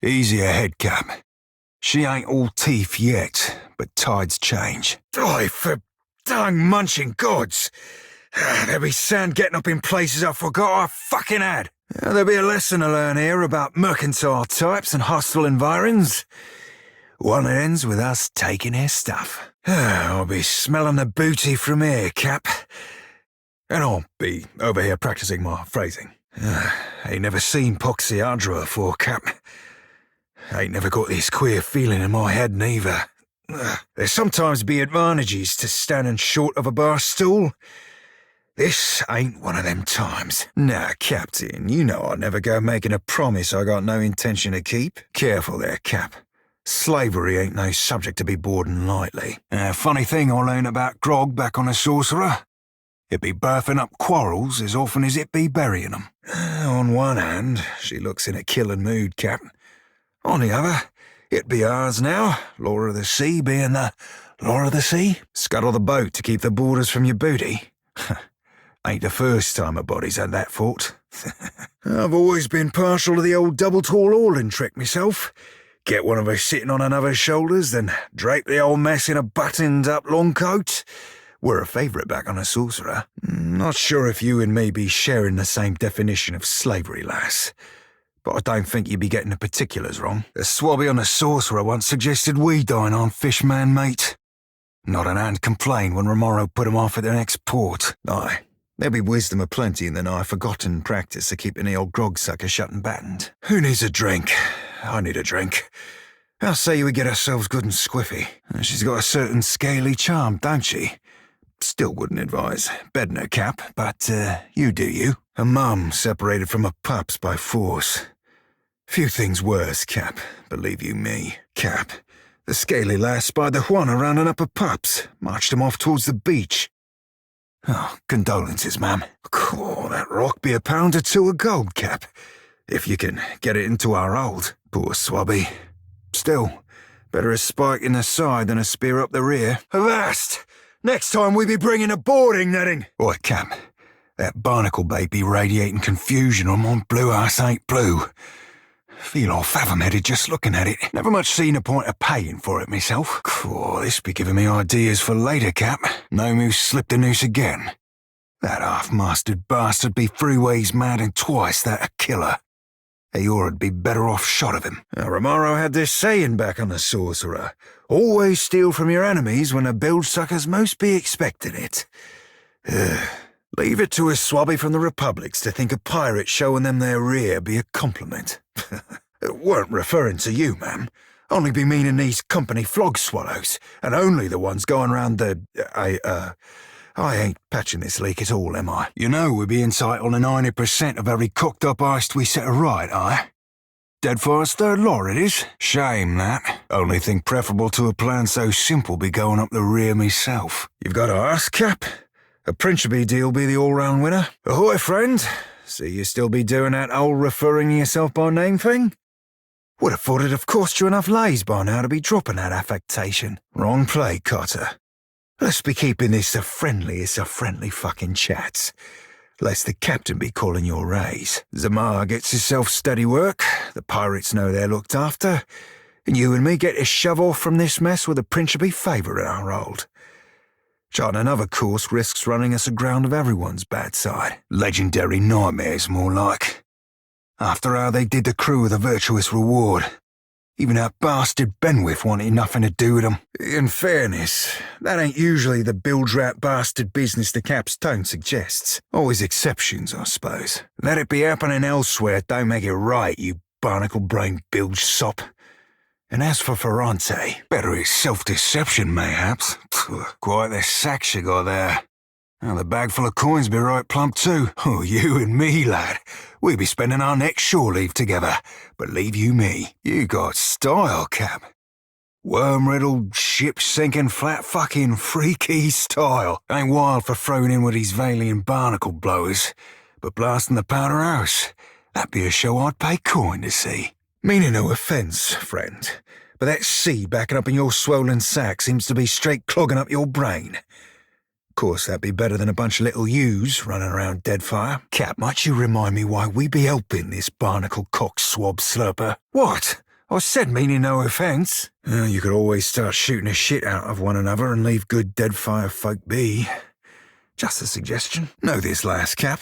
Easy ahead, Cap. She ain't all teeth yet, but tides change. Die for dung munching gods! There be sand getting up in places I forgot I fucking had. There'll be a lesson to learn here about mercantile types and hostile environs. One ends with us taking their stuff. I'll be smelling the booty from here, Cap. And I'll be over here practicing my phrasing. Ain't never seen Poxiadra before, Cap. Ain't never got this queer feeling in my head neither. There sometimes be advantages to standing short of a bar stool. This ain't one of them times. Nah, Captain, you know I'd never go making a promise I got no intention to keep. Careful there, Cap. Slavery ain't no subject to be boarding lightly. Funny thing I learned about grog back on the Sorcerer. It be birthing up quarrels as often as it be burying them. On one hand, she looks in a killing mood, Cap. On the other, it be ours now, law of the sea being the law of the sea. Scuttle the boat to keep the boarders from your booty. Ain't the first time a body's had that thought. I've always been partial to the old double-tall hauling trick myself. Get one of us sitting on another's shoulders, then drape the old mess in a buttoned-up long coat. We're a favourite back on the Sorcerer. Not sure if you and me be sharing the same definition of slavery, lass. But I don't think you'd be getting the particulars wrong. The swabby on the Sorcerer once suggested we dine on fishman meat. Not an hand complained when Romero put him off at the next port. Aye, there be wisdom aplenty in the nigh forgotten practice of keeping the old grog sucker shut and battened. Who needs a drink? I need a drink. I'll say we get ourselves good and squiffy. She's got a certain scaly charm, don't she? Still wouldn't advise bedding her, Cap, but you do you. Her mum separated from her pups by force. Few things worse, Cap, believe you me. Cap, the scaly lass spied the Juana rounding up her pups, marched them off towards the beach. Oh, condolences, ma'am. Oh, that rock be £1 or £2 of gold, Cap, if you can get it into our hold. Poor swabby. Still, better a spike in the side than a spear up the rear. Avast! Next time we be bringing a boarding netting. Oi, Cap, that barnacle bait be radiating confusion or my blue ass ain't blue. Feel all fathom-headed just looking at it. Never much seen a point of paying for it myself. Oh, this be giving me ideas for later, Cap. No moose slipped the noose again. That half-mastered bastard be three ways mad and twice that a killer. Eoya'd be better off shot of him. Romero had this saying back on the Sorcerer. Always steal from your enemies when the bilge suckers most be expecting it. Leave it to a swabby from the Republics to think a pirate showing them their rear be a compliment. Weren't referring to you, ma'am. Only be meaning these company flog swallows, and only the ones going round the... I ain't patching this leak at all, am I? You know we be entitled to 90% of every cooked-up iced we set right, aye? Deadfire's third law, it is. Shame, that. Only thing preferable to a plan so simple be going up the rear myself. You've got to ask, Cap. A Principe deal be the all-round winner. Ahoy, friend. See you still be doing that old referring yourself by name thing? Would have thought it'd have cost you enough lays by now to be dropping that affectation. Wrong play, Cotter. Let's be keeping this the friendliest of friendly fucking chats. Lest the captain be calling your raise. Zamar gets himself steady work, the pirates know they're looked after, and you and me get to shove off from this mess with a Principe favour in our hold. Charting another course risks running us aground of everyone's bad side. Legendary nightmares, more like. After how they did the crew with a virtuous reward. Even that bastard Benwith wanted nothing to do with them. In fairness, that ain't usually the bilge-rat bastard business the Cap's tone suggests. Always exceptions, I suppose. Let it be happening elsewhere, don't make it right, you barnacle-brained bilge sop. And as for Ferrante, better it's self-deception, mayhaps. Quite the sack she got there. Now the bag full of coins be right plump too. Oh, you and me, lad. We be spending our next shore leave together. Believe you me, you got style, Cap. Worm-riddled, ship-sinking, flat-fucking, freaky style. Ain't wild for throwing in with these Valian barnacle blowers, but blasting the powder house, that'd be a show I'd pay coin to see. Meaning no offence, friend, but that sea backing up in your swollen sack seems to be straight clogging up your brain. Of course, that'd be better than a bunch of little ewes running around Deadfire. Cap, might you remind me why we be helping this barnacle cock swab slurper? What? I said meaning no offence. You could always start shooting the shit out of one another and leave good Deadfire folk be. Just a suggestion. Know this lass, Cap.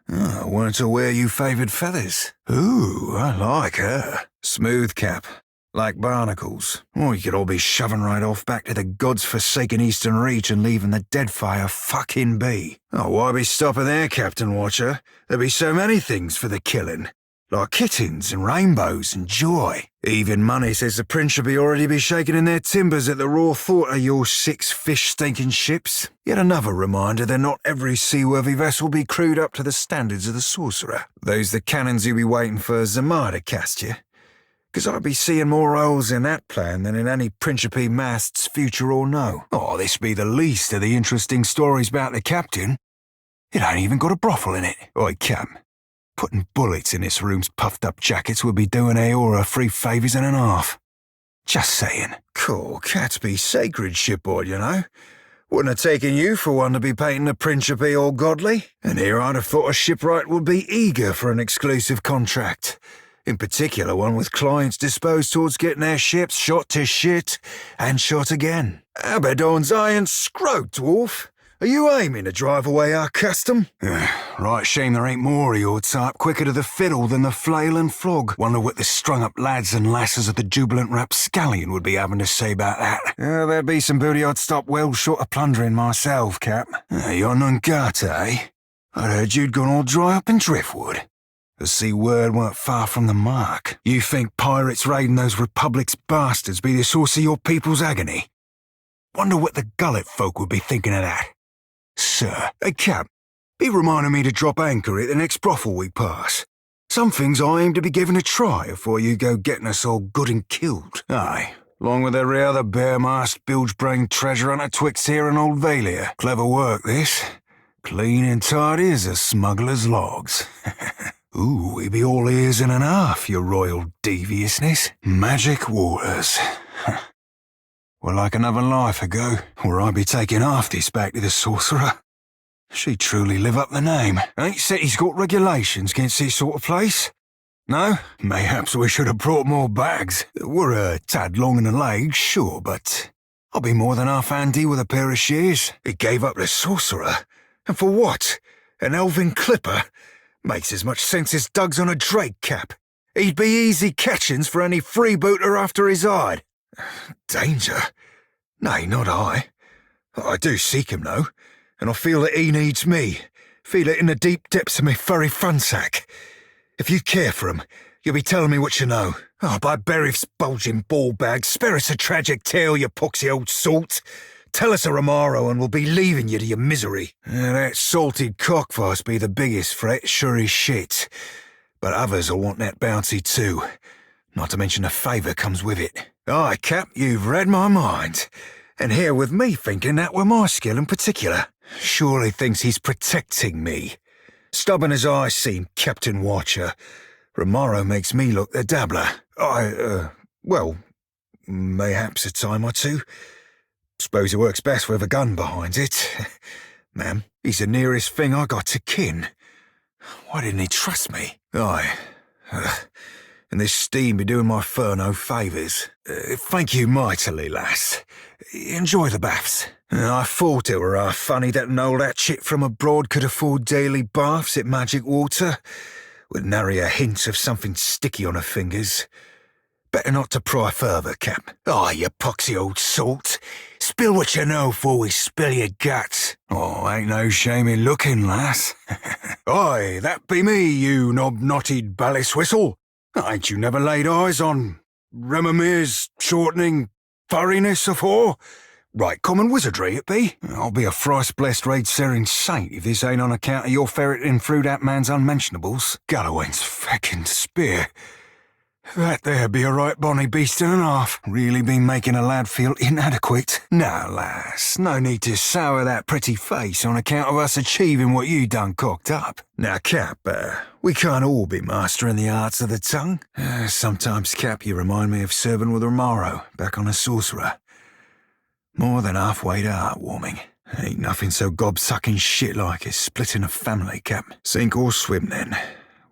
I weren't aware you favoured feathers. Ooh, I like her. Smooth, Cap. Like barnacles. Or you could all be shoving right off back to the god's-forsaken Eastern Reach and leaving the Deadfire fucking be. Oh, why be stopping there, Captain Watcher? There'd be so many things for the killing. Like kittens and rainbows and joy. Even money says the Prince should already be shaking in their timbers at the raw thought of your 6 fish-stinking ships. Yet another reminder that not every seaworthy vessel be crewed up to the standards of the Sorcerer. Those the cannons you be waiting for Zamar to cast you. 'Cause I'd be seeing more holes in that plan than in any Principe mast's future or no. Oh, this be the least of the interesting stories about the captain. It ain't even got a brothel in it. Oi, Cap. Putting bullets in this room's puffed-up jackets would be doing Aora 3 favours and a half. Just saying. Cool, cats be sacred, shipboard, you know. Wouldn't have taken you for one to be painting the Principe all godly. And here I'd have thought a shipwright would be eager for an exclusive contract. In particular one with clients disposed towards getting their ships shot to shit and shot again. Abaddon's iron scrote, dwarf. Are you aiming to drive away our custom? Right shame there ain't more of your type quicker to the fiddle than the flail and flog. Wonder what the strung-up lads and lasses of the jubilant rapscallion would be having to say about that. There'd be some booty I'd stop well short of plundering myself, Cap. You're Nungata, eh? I'd heard you'd gone all dry up in driftwood. The sea word weren't far from the mark. You think pirates raiding those Republic's bastards be the source of your people's agony? Wonder what the gullet folk would be thinking of that. Sir, hey Cap, be reminding me to drop anchor at the next brothel we pass. Some things I aim to be given a try before you go getting us all good and killed. Aye, along with every other bare-mast, bilge-brained treasure hunter twixt here and Old Valia. Clever work, this. Clean and tidy as a smuggler's logs. Ooh, we be all ears and a half, your royal deviousness. Magic waters. Well, like another life ago, where I be taking half this back to the Sorcerer. She truly live up the name. Ain't said he's got regulations against this sort of place. No? Mayhaps we should have brought more bags. We're a tad long in the legs, sure, but I'll be more than half handy with a pair of shears. He gave up the Sorcerer. And for what? An elven clipper? Makes as much sense as Doug's on a Drake, Cap. He'd be easy catchings for any freebooter after his hide. Danger? Nay, not I. I do seek him, though, and I feel that he needs me. Feel it in the deep depths of me furry funsack. If you care for him, you'll be telling me what you know. Oh, by Berith's bulging ball bag, spare us a tragic tale, you poxy old salt. Tell us a Romaro and we'll be leaving you to your misery. That salted cockfuss be the biggest threat, sure as shit. But others'll want that bounty too. Not to mention a favour comes with it. Aye, Cap, you've read my mind. And here with me thinking that were my skill in particular. Surely thinks he's protecting me. Stubborn as I seem, Captain Watcher, Romaro makes me look the dabbler. Well, mayhaps a time or two. Suppose it works best with a gun behind it. Ma'am, he's the nearest thing I got to kin. Why didn't he trust me? Aye. And this steam be doing my fur no favours. Thank you mightily, lass. Enjoy the baths. I thought it were half funny that an old hatchet from abroad could afford daily baths at Magic Water, with nary a hint of something sticky on her fingers. Better not to pry further, Cap. You poxy old salt. Spill what you know before we spill your guts. Oh, ain't no shame in looking, lass. Aye, that be me, you knob-knotted ballast whistle. Ain't you never laid eyes on Remamir's shortening furriness afore? Right common wizardry it be. I'll be a thrice-blessed raid-searing saint if this ain't on account of your ferreting through that man's unmentionables. Galloway's feckin' spear. That there be a right bonny beast and a half. Really been making a lad feel inadequate. Now, lass, no need to sour that pretty face on account of us achieving what you done cocked up. Now, Cap, we can't all be mastering the arts of the tongue. Sometimes, Cap, you remind me of serving with Romaro back on a Sorcerer. More than halfway to heartwarming. Ain't nothing so gob-sucking shit like as splitting a family, Cap. Sink or swim, then.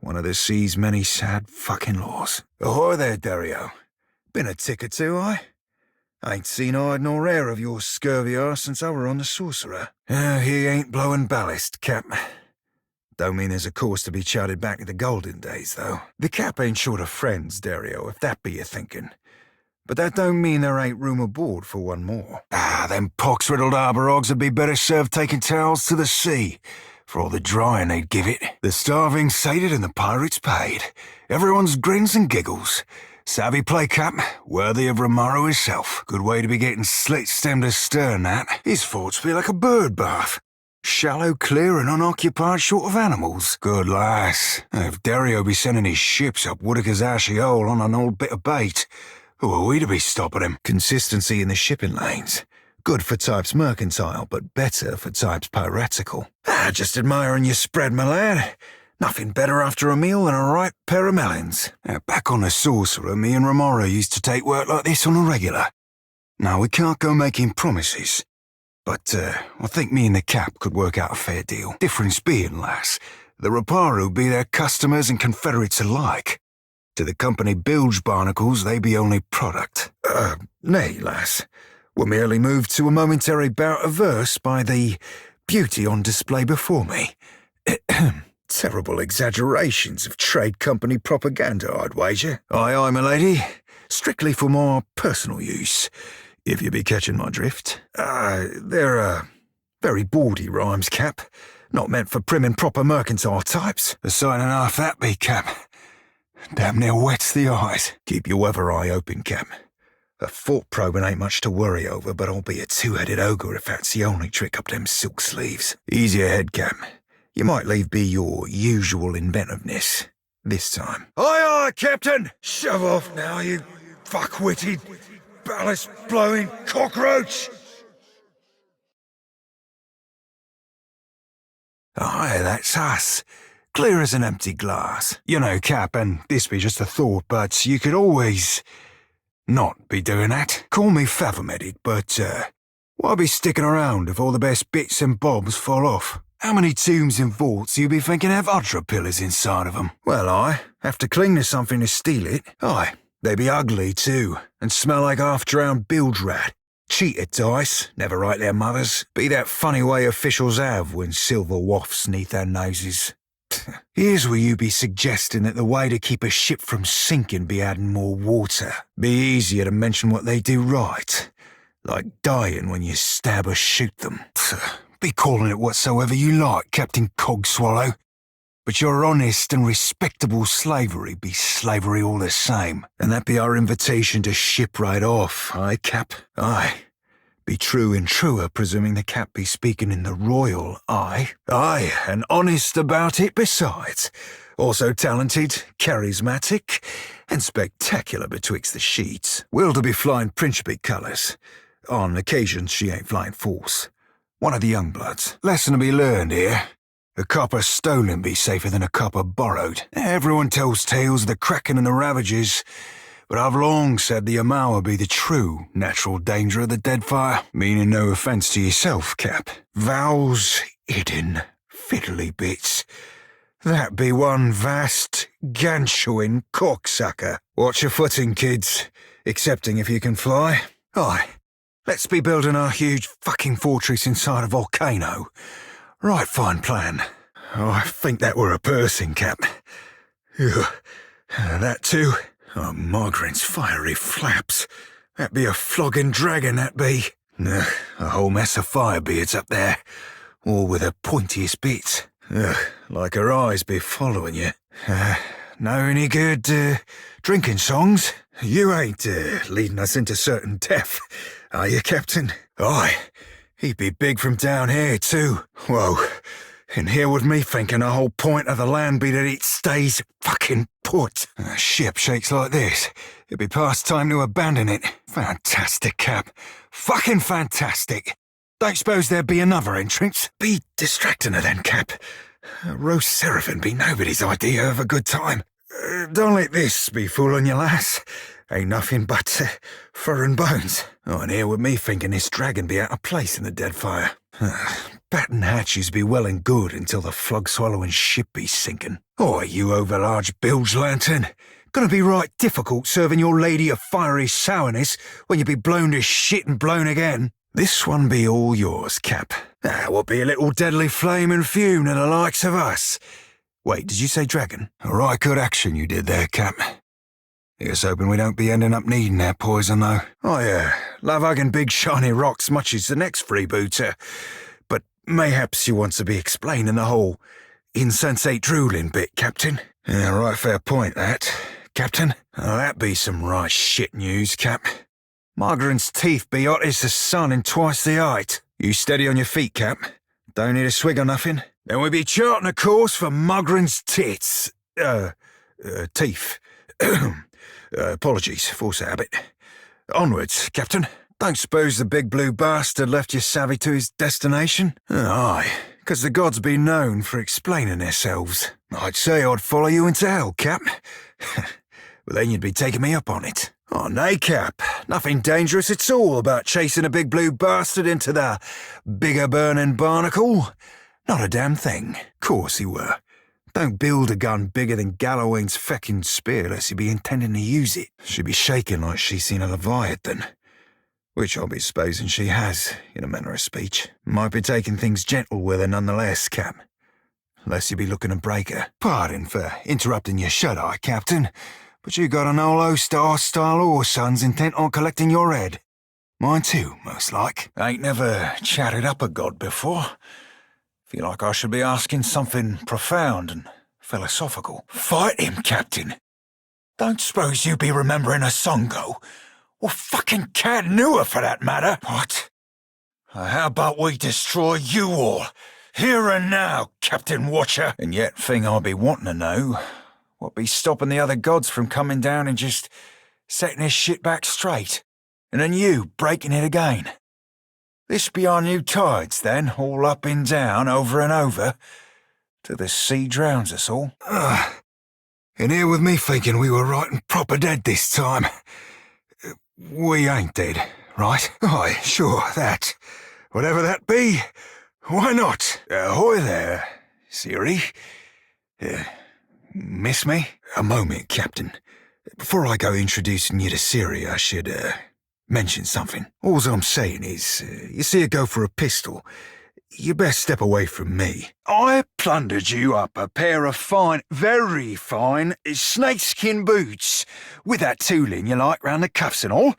One of the sea's many sad fucking laws. Ahoy there, Dario. Been a tick or two, I ain't seen hide nor hair of your scurvy arse since I were on the Sorcerer. He ain't blowing ballast, Cap. Don't mean there's a course to be charted back to the golden days, though. The Cap ain't short of friends, Dario, if that be your thinking. But that don't mean there ain't room aboard for one more. Them pox-riddled harbour hogs would be better served taking towels to the sea, for all the drying they'd give it. The starving sated and the pirates paid. Everyone's grins and giggles. Savvy play, Cap, worthy of Romaro himself. Good way to be getting slit stem to stern, that. His thoughts be like a bird bath. Shallow, clear, and unoccupied short of animals. Good lass. If Dario be sending his ships up Whitaker's ashy hole on an old bit of bait, who are we to be stopping him? Consistency in the shipping lanes. Good for types mercantile, but better for types piratical. Just admiring your spread, my lad. Nothing better after a meal than a ripe pair of melons. Back on the Sorcerer, me and Romaro used to take work like this on a regular. Now, we can't go making promises, but I think me and the Cap could work out a fair deal. Difference being, lass, the Raparu be their customers and confederates alike. To the company bilge barnacles, they be only product. Nay, lass. We're merely moved to a momentary bout of verse by the beauty on display before me. Terrible exaggerations of trade company propaganda, I'd wager. Aye, my lady. Strictly for more personal use, if you be catching my drift. They're very bawdy rhymes, Cap. Not meant for prim and proper mercantile types. A sign and half that be, Cap. Damn near wets the eyes. Keep your weather eye open, Cap. A thought probing ain't much to worry over, but I'll be a two-headed ogre if that's the only trick up them silk sleeves. Easy ahead, Cap. You might leave be your usual inventiveness this time. Aye, aye, Captain! Shove off now, you fuck-witted, ballast-blowing cockroach! Aye, that's us. Clear as an empty glass. You know, Cap, and this be just a thought, but you could always not be doing that. Call me fathom-headed, but why be sticking around if all the best bits and bobs fall off? How many tombs and vaults you be thinking have Udra pillars inside of them? Well, I have to cling to something to steal it. Aye, they be ugly too, and smell like half-drowned bilge rat. Cheated dice, never right their mothers. Be that funny way officials have when silver wafts neath their noses. Here's where you be suggesting that the way to keep a ship from sinking be adding more water. Be easier to mention what they do right. Like dying when you stab or shoot them. Be calling it whatsoever you like, Captain Cogswallow. But your honest and respectable slavery be slavery all the same. And that be our invitation to ship right off, aye, Cap? Aye. Be true and truer, presuming the Cap be speaking in the royal eye. Aye, and honest about it besides. Also talented, charismatic, and spectacular betwixt the sheets. Will to be flying Principe colours. On occasions she ain't flying false. One of the young bloods. Lesson to be learned here. A copper stolen be safer than a copper borrowed. Everyone tells tales of the Kraken and the Ravages, but I've long said the Amawa be the true natural danger of the Deadfire. Meaning no offence to yourself, Cap. Vowels hidden, fiddly bits. That be one vast, ganchoing cocksucker. Watch your footing, kids, excepting if you can fly. Aye. Let's be building our huge fucking fortress inside a volcano. Right, fine plan. Oh, I think that were a pursing, Cap. That too. Oh, Margaret's fiery flaps. That be a flogging dragon, that be. A whole mess of firebeards up there, all with the pointiest bits. Like her eyes be following you. Know any good drinking songs? You ain't leading us into certain death, are you, Captain? Aye, he'd be big from down here too. Whoa, and here with me thinking the whole point of the land be that it stays fucking put. A ship shakes like this, it'd be past time to abandon it. Fantastic, Cap. Fucking fantastic. Don't suppose there'd be another entrance? Be distracting her then, Cap. Roast Serafen be nobody's idea of a good time. Don't let this be fooling you, lass. Ain't nothing but fur and bones. Oh, and here with me thinking this dragon be out of place in the Deadfire. Batten hatches be well and good until the flug-swallowing ship be sinking. Oh, you overlarge bilge lantern. Gonna be right difficult serving your lady a fiery sourness when you be blown to shit and blown again. This one be all yours, Cap. What be a little deadly flame and fume to the likes of us. Wait, did you say dragon? A right good action you did there, Cap. Here's hoping we don't be ending up needing that poison, though. Oh yeah, love hugging big shiny rocks much as the next freebooter. But mayhaps you want to be explaining the whole insensate drooling bit, Captain. Yeah, right fair point, that, Captain. Oh, that be some right shit news, Cap. Margaret's teeth be hot as the sun and twice the height. You steady on your feet, Cap. Don't need a swig or nothing. Then we be charting a course for Margaret's tits. Teeth. Apologies, force of habit. Onwards, Captain. Don't suppose the big blue bastard left you savvy to his destination? Aye, 'cause the gods be known for explaining themselves. I'd say I'd follow you into hell, Cap. But then you'd be taking me up on it. Oh, nay, Cap. Nothing dangerous at all about chasing a big blue bastard into the bigger burning barnacle. Not a damn thing. Course he were. Don't build a gun bigger than Galloway's feckin' spear unless you be intending to use it. She'd be shaking like she's seen a Leviathan. Which I'll be supposing she has, in a manner of speech. Might be taking things gentle with her nonetheless, Cap. Unless you be looking to break her. Pardon for interrupting your shut-eye, Captain, but you got an whole host of hostile ore sons intent on collecting your head. Mine too, most like. Ain't never chatted up a god before. Feel like I should be asking something profound and philosophical. Fight him, Captain. Don't suppose you be remembering a Songo, or fucking Cad Newer for that matter. What? How about we destroy you all, here and now, Captain Watcher? And yet, thing I be wanting to know, what be stopping the other gods from coming down and just setting this shit back straight, and then you breaking it again? This be our new tides, then, all up and down, over and over, till the sea drowns us all. And here with me thinking we were right and proper dead this time. We ain't dead, right? Aye, sure, that. Whatever that be, why not? Ahoy there, Siri. Miss me? A moment, Captain. Before I go introducing you to Siri, I should, mention something. All I'm saying is, you see her go for a pistol, you best step away from me. I plundered you up a pair of fine, very fine, snakeskin boots, with that tooling you like round the cuffs and all.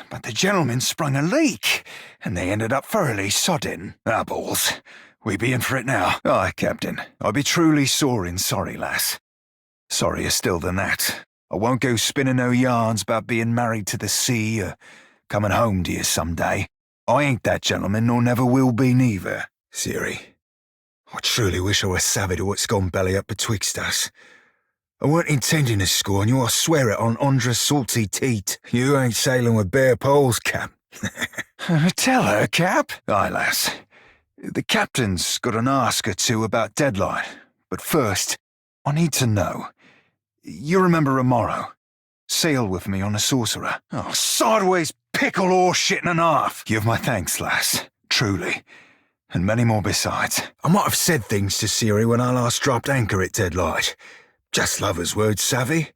But the gentleman sprung a leak, and they ended up thoroughly sodden. Ah, balls. We be in for it now. Aye, Captain. I be truly sore and sorry, lass. Sorrier still than that. I won't go spinning no yarns about being married to the sea or coming home to you some day. I ain't that gentleman, nor never will be neither. Siri, I truly wish I were savvy to what's gone belly up betwixt us. I weren't intending to scorn you, I swear it on Andra's salty teat. You ain't sailing with bare poles, Cap. Tell her, Cap. Aye, lass. The captain's got an ask or two about Deadline, but first, I need to know. You remember Romero? Sailed with me on a sorcerer. Oh, sideways pickle or shit and a half. Give my thanks, lass. Truly. And many more besides. I might have said things to Siri when I last dropped anchor at Deadlight. Just lovers' words, savvy.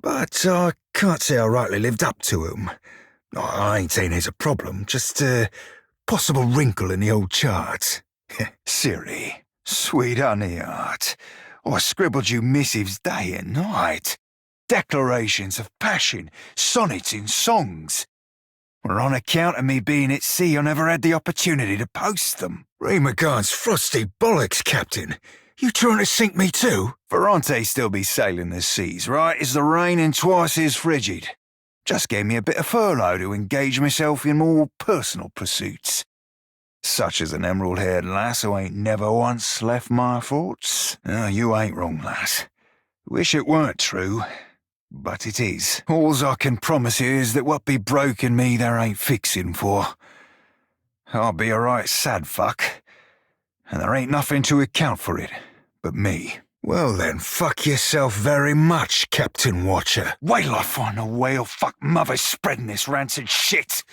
But I can't say I rightly lived up to 'em. I ain't saying there's a problem, just a possible wrinkle in the old charts. Siri, sweet honey heart. I scribbled you missives day and night. Declarations of passion, sonnets in songs. Well, on account of me being at sea, I never had the opportunity to post them. Ray McGann's frosty bollocks, Captain. You trying to sink me too? Ferrante still be sailing the seas, right as the rain and twice as frigid. Just gave me a bit of furlough to engage myself in more personal pursuits. Such as an emerald-haired lass who ain't never once left my thoughts. Oh, you ain't wrong, lass. Wish it weren't true, but it is. Alls I can promise you is that what be broken me there ain't fixing for. I'll be a right sad fuck, and there ain't nothing to account for it but me. Well then, fuck yourself very much, Captain Watcher. Wait till I find a whale fuck mother spreading this rancid shit.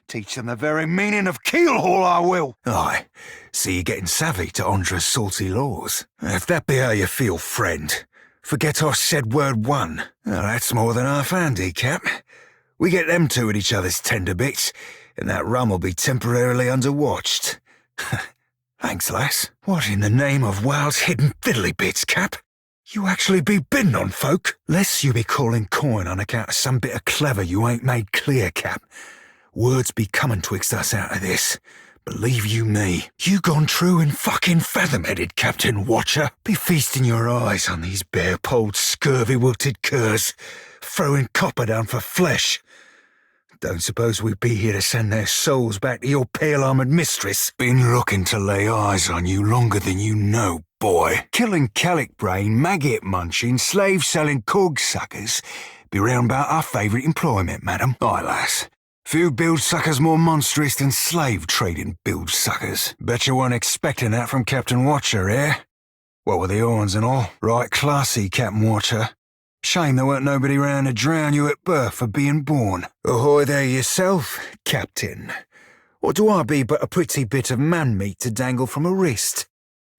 Teach them the very meaning of keelhaul, I will. Aye, see you getting savvy to Andra's salty laws. If that be how you feel, friend, Forget I said word one. Well, that's more than half-handy, Cap. We get them two at each other's tender bits, and that rum will be temporarily underwatched. Thanks, lass. What in the name of Wild's hidden fiddly bits, Cap? You actually be bidding on folk? Lest you be calling coin on account of some bit of clever you ain't made clear, Cap. Words be coming twixt us out of this. Believe you me, you gone true and fucking fathom-headed, Captain Watcher. Be feasting your eyes on these bare-polled, scurvy-wilted curs, throwing copper down for flesh. Don't suppose we'd be here to send their souls back to your pale-armoured mistress. Been looking to lay eyes on you longer than you know, boy. Killing calic-brain, maggot-munching, slave-selling cog-suckers be round about our favourite employment, madam. Aye, lass. Few bilge-suckers more monstrous than slave-trading bilge-suckers. Bet you weren't expecting that from Captain Watcher, eh? What with the horns and all? Right classy, Captain Watcher. Shame there weren't nobody round to drown you at birth for being born. Ahoy there yourself, Captain. What do I be but a pretty bit of man-meat to dangle from a wrist?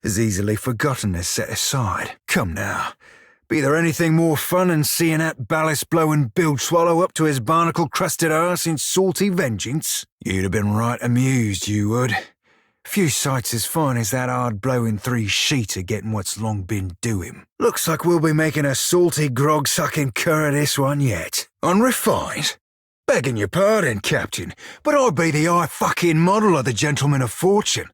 As easily forgotten as set aside. Come now. Be there anything more fun than seeing that ballast-blowing bilge swallow up to his barnacle-crusted arse in salty vengeance? You'd have been right amused, you would. Few sights as fine as that hard-blowing three-sheeter getting what's long been due him. Looks like we'll be making a salty grog-sucking cur of this one yet. Unrefined? Begging your pardon, Captain, but I'd be the fucking model of the gentleman of fortune.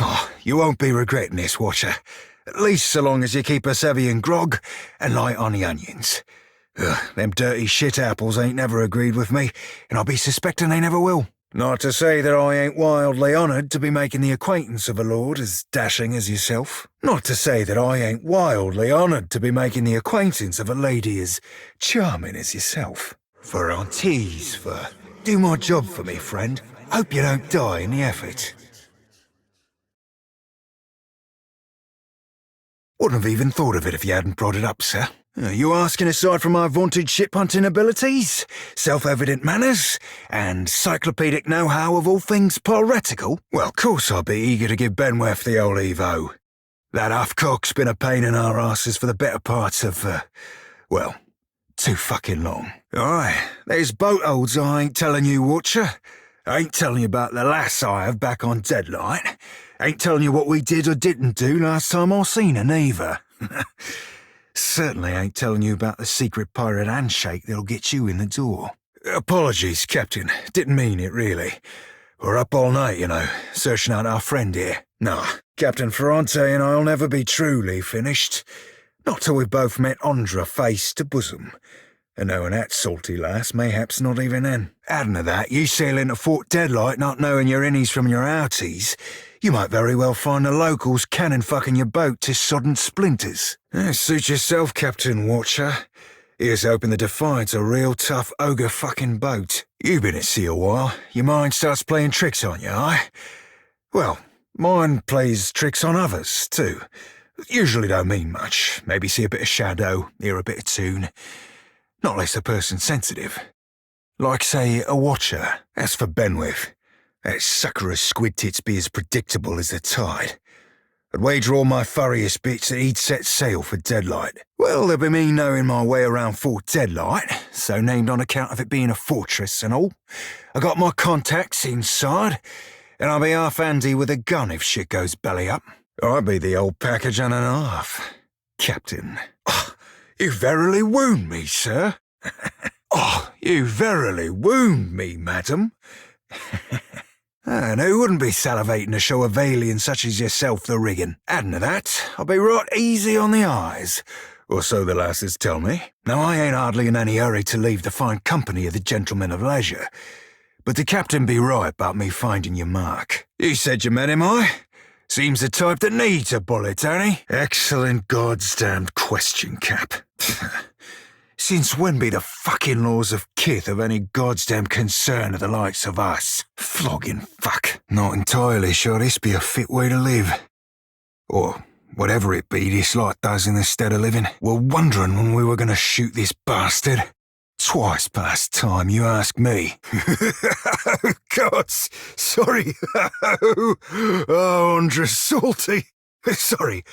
Oh, you won't be regretting this, Watcher. At least so long as you keep us heavy in grog and light on the onions. Them dirty shit apples ain't never agreed with me, and I'll be suspecting they never will. Not to say that I ain't wildly honoured to be making the acquaintance of a lord as dashing as yourself. Not to say that I ain't wildly honoured to be making the acquaintance of a lady as charming as yourself. For I'll tease, for do my job for me, friend. Hope you don't die in the effort. Wouldn't have even thought of it if you hadn't brought it up, sir. You asking aside from my vaunted ship-hunting abilities, self-evident manners, and cyclopedic know-how of all things piratical? Well, of course I'll be eager to give Benworth the old Evo. That huffcock's been a pain in our asses for the better part of, well, too fucking long. Aye, there's boat holds I ain't telling you, Watcher. I ain't telling you about the lass I have back on Deadlight. Ain't telling you what we did or didn't do last time I seen her, neither. Certainly ain't telling you about the secret pirate handshake that'll get you in the door. Apologies, Captain. Didn't mean it, really. We're up all night, you know, searching out our friend here. Nah, Captain Ferrante and I'll never be truly finished. Not till we've both met Andra face to bosom. And knowing that salty lass, mayhaps not even then. Adding to that, you sail into Fort Deadlight not knowing your innies from your outies, you might very well find the locals cannon-fucking your boat to sodden splinters. Suit yourself, Captain Watcher. Here's hoping the Defiant's a real tough ogre-fucking boat. You've been at sea a while. Your mind starts playing tricks on you, aye? Well, mine plays tricks on others, too. Usually don't mean much. Maybe see a bit of shadow, hear a bit of tune. Not less a person sensitive. Like, say, a watcher. As for Benworth, that sucker of squid tits be as predictable as the tide. I'd wager all my furriest bits that he'd set sail for Deadlight. Well, there'll be me knowing my way around Fort Deadlight, so named on account of it being a fortress and all. I got my contacts inside, and I'll be half-handy with a gun if shit goes belly up. I'll be the old package and a half, Captain. Oh, you verily wound me, sir. Oh, you verily wound me, madam. And who wouldn't be salivating to show a Valian such as yourself the rigging? Adding to that, I'll be right easy on the eyes, or so the lasses tell me. Now, I ain't hardly in any hurry to leave the fine company of the gentlemen of leisure, but the captain be right about me finding your mark. You said you met him, aye? Seems the type that needs a bullet, ain't he? Excellent goddamned question, Cap. Since when be the fucking laws of kith of any goddamn concern of the likes of us? Flogging fuck. Not entirely sure this be a fit way to live. Or whatever it be this lot does in the stead of living. We're wondering when we were going to shoot this bastard. Twice past time, you ask me. Gods, sorry. Oh, Andra, salty. Sorry,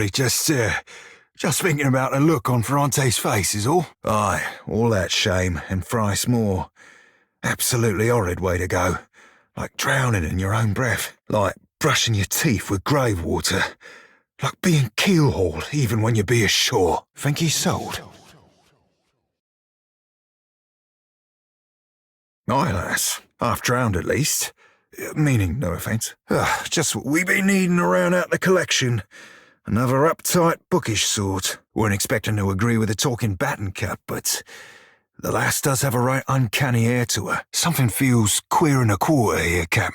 just Just thinking about the look on Ferrante's face is all. Aye, all that shame and thrice more. Absolutely horrid way to go. Like drowning in your own breath. Like brushing your teeth with grave water. Like being keel-hauled even when you be ashore. Think he's sold? Aye, lass. Half drowned at least. Meaning, no offence. Just what we be needing around out the collection. Another uptight, bookish sort. Weren't expecting to agree with the talking baton cap, but the lass does have a right uncanny air to her. Something feels queer and a quarter here, Cap.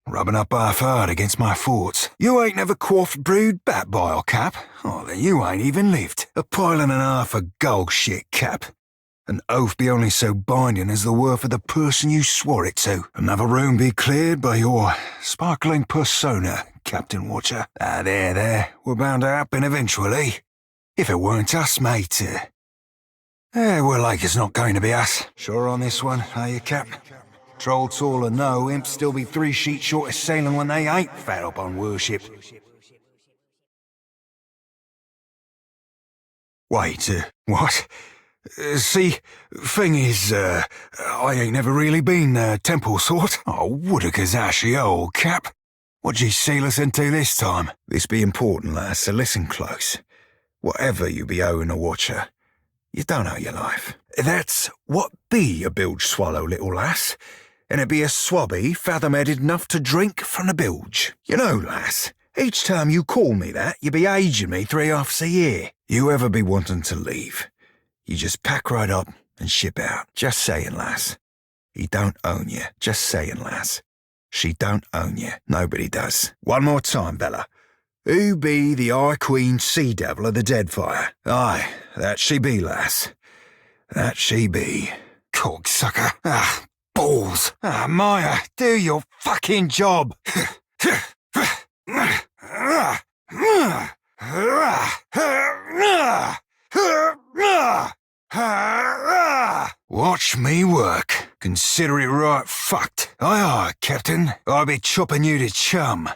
Rubbing up half hard against my thoughts. You ain't never quaffed brewed bat bile, Cap. Oh, then you ain't even lived. A pile and a half of gold shit, Cap. An oath be only so binding as the worth of the person you swore it to. Another room be cleared by your sparkling persona, Captain Watcher. There, we're bound to happen eventually. If it weren't us, mate. We're like it's not going to be us. Sure on this one, are you, Cap? Troll tall or no, imps still be 3 sheets short of sailing when they ain't fat up on worship. Wait, what? See, thing is, I ain't never really been temple sort. Oh, woodakazashi, old Cap. What'd you seal us into this time? This be important, lass, so listen close. Whatever you be owing a watcher, you don't owe your life. That's what be a bilge swallow, little lass. And it be a swabby fathom-headed enough to drink from the bilge. You know, lass, each time you call me that, you be aging me 3/2 a year. You ever be wanting to leave, you just pack right up and ship out. Just saying, lass. He don't own you. Just saying, lass. She don't own you. Nobody does. One more time, Bella. Who be the Eye Queen Sea Devil of the Deadfire? Aye, that she be, lass. That she be. Cogsucker. Balls. Maya, do your fucking job. Watch me work. Consider it right fucked. Aye, Captain. I be chopping you to chum.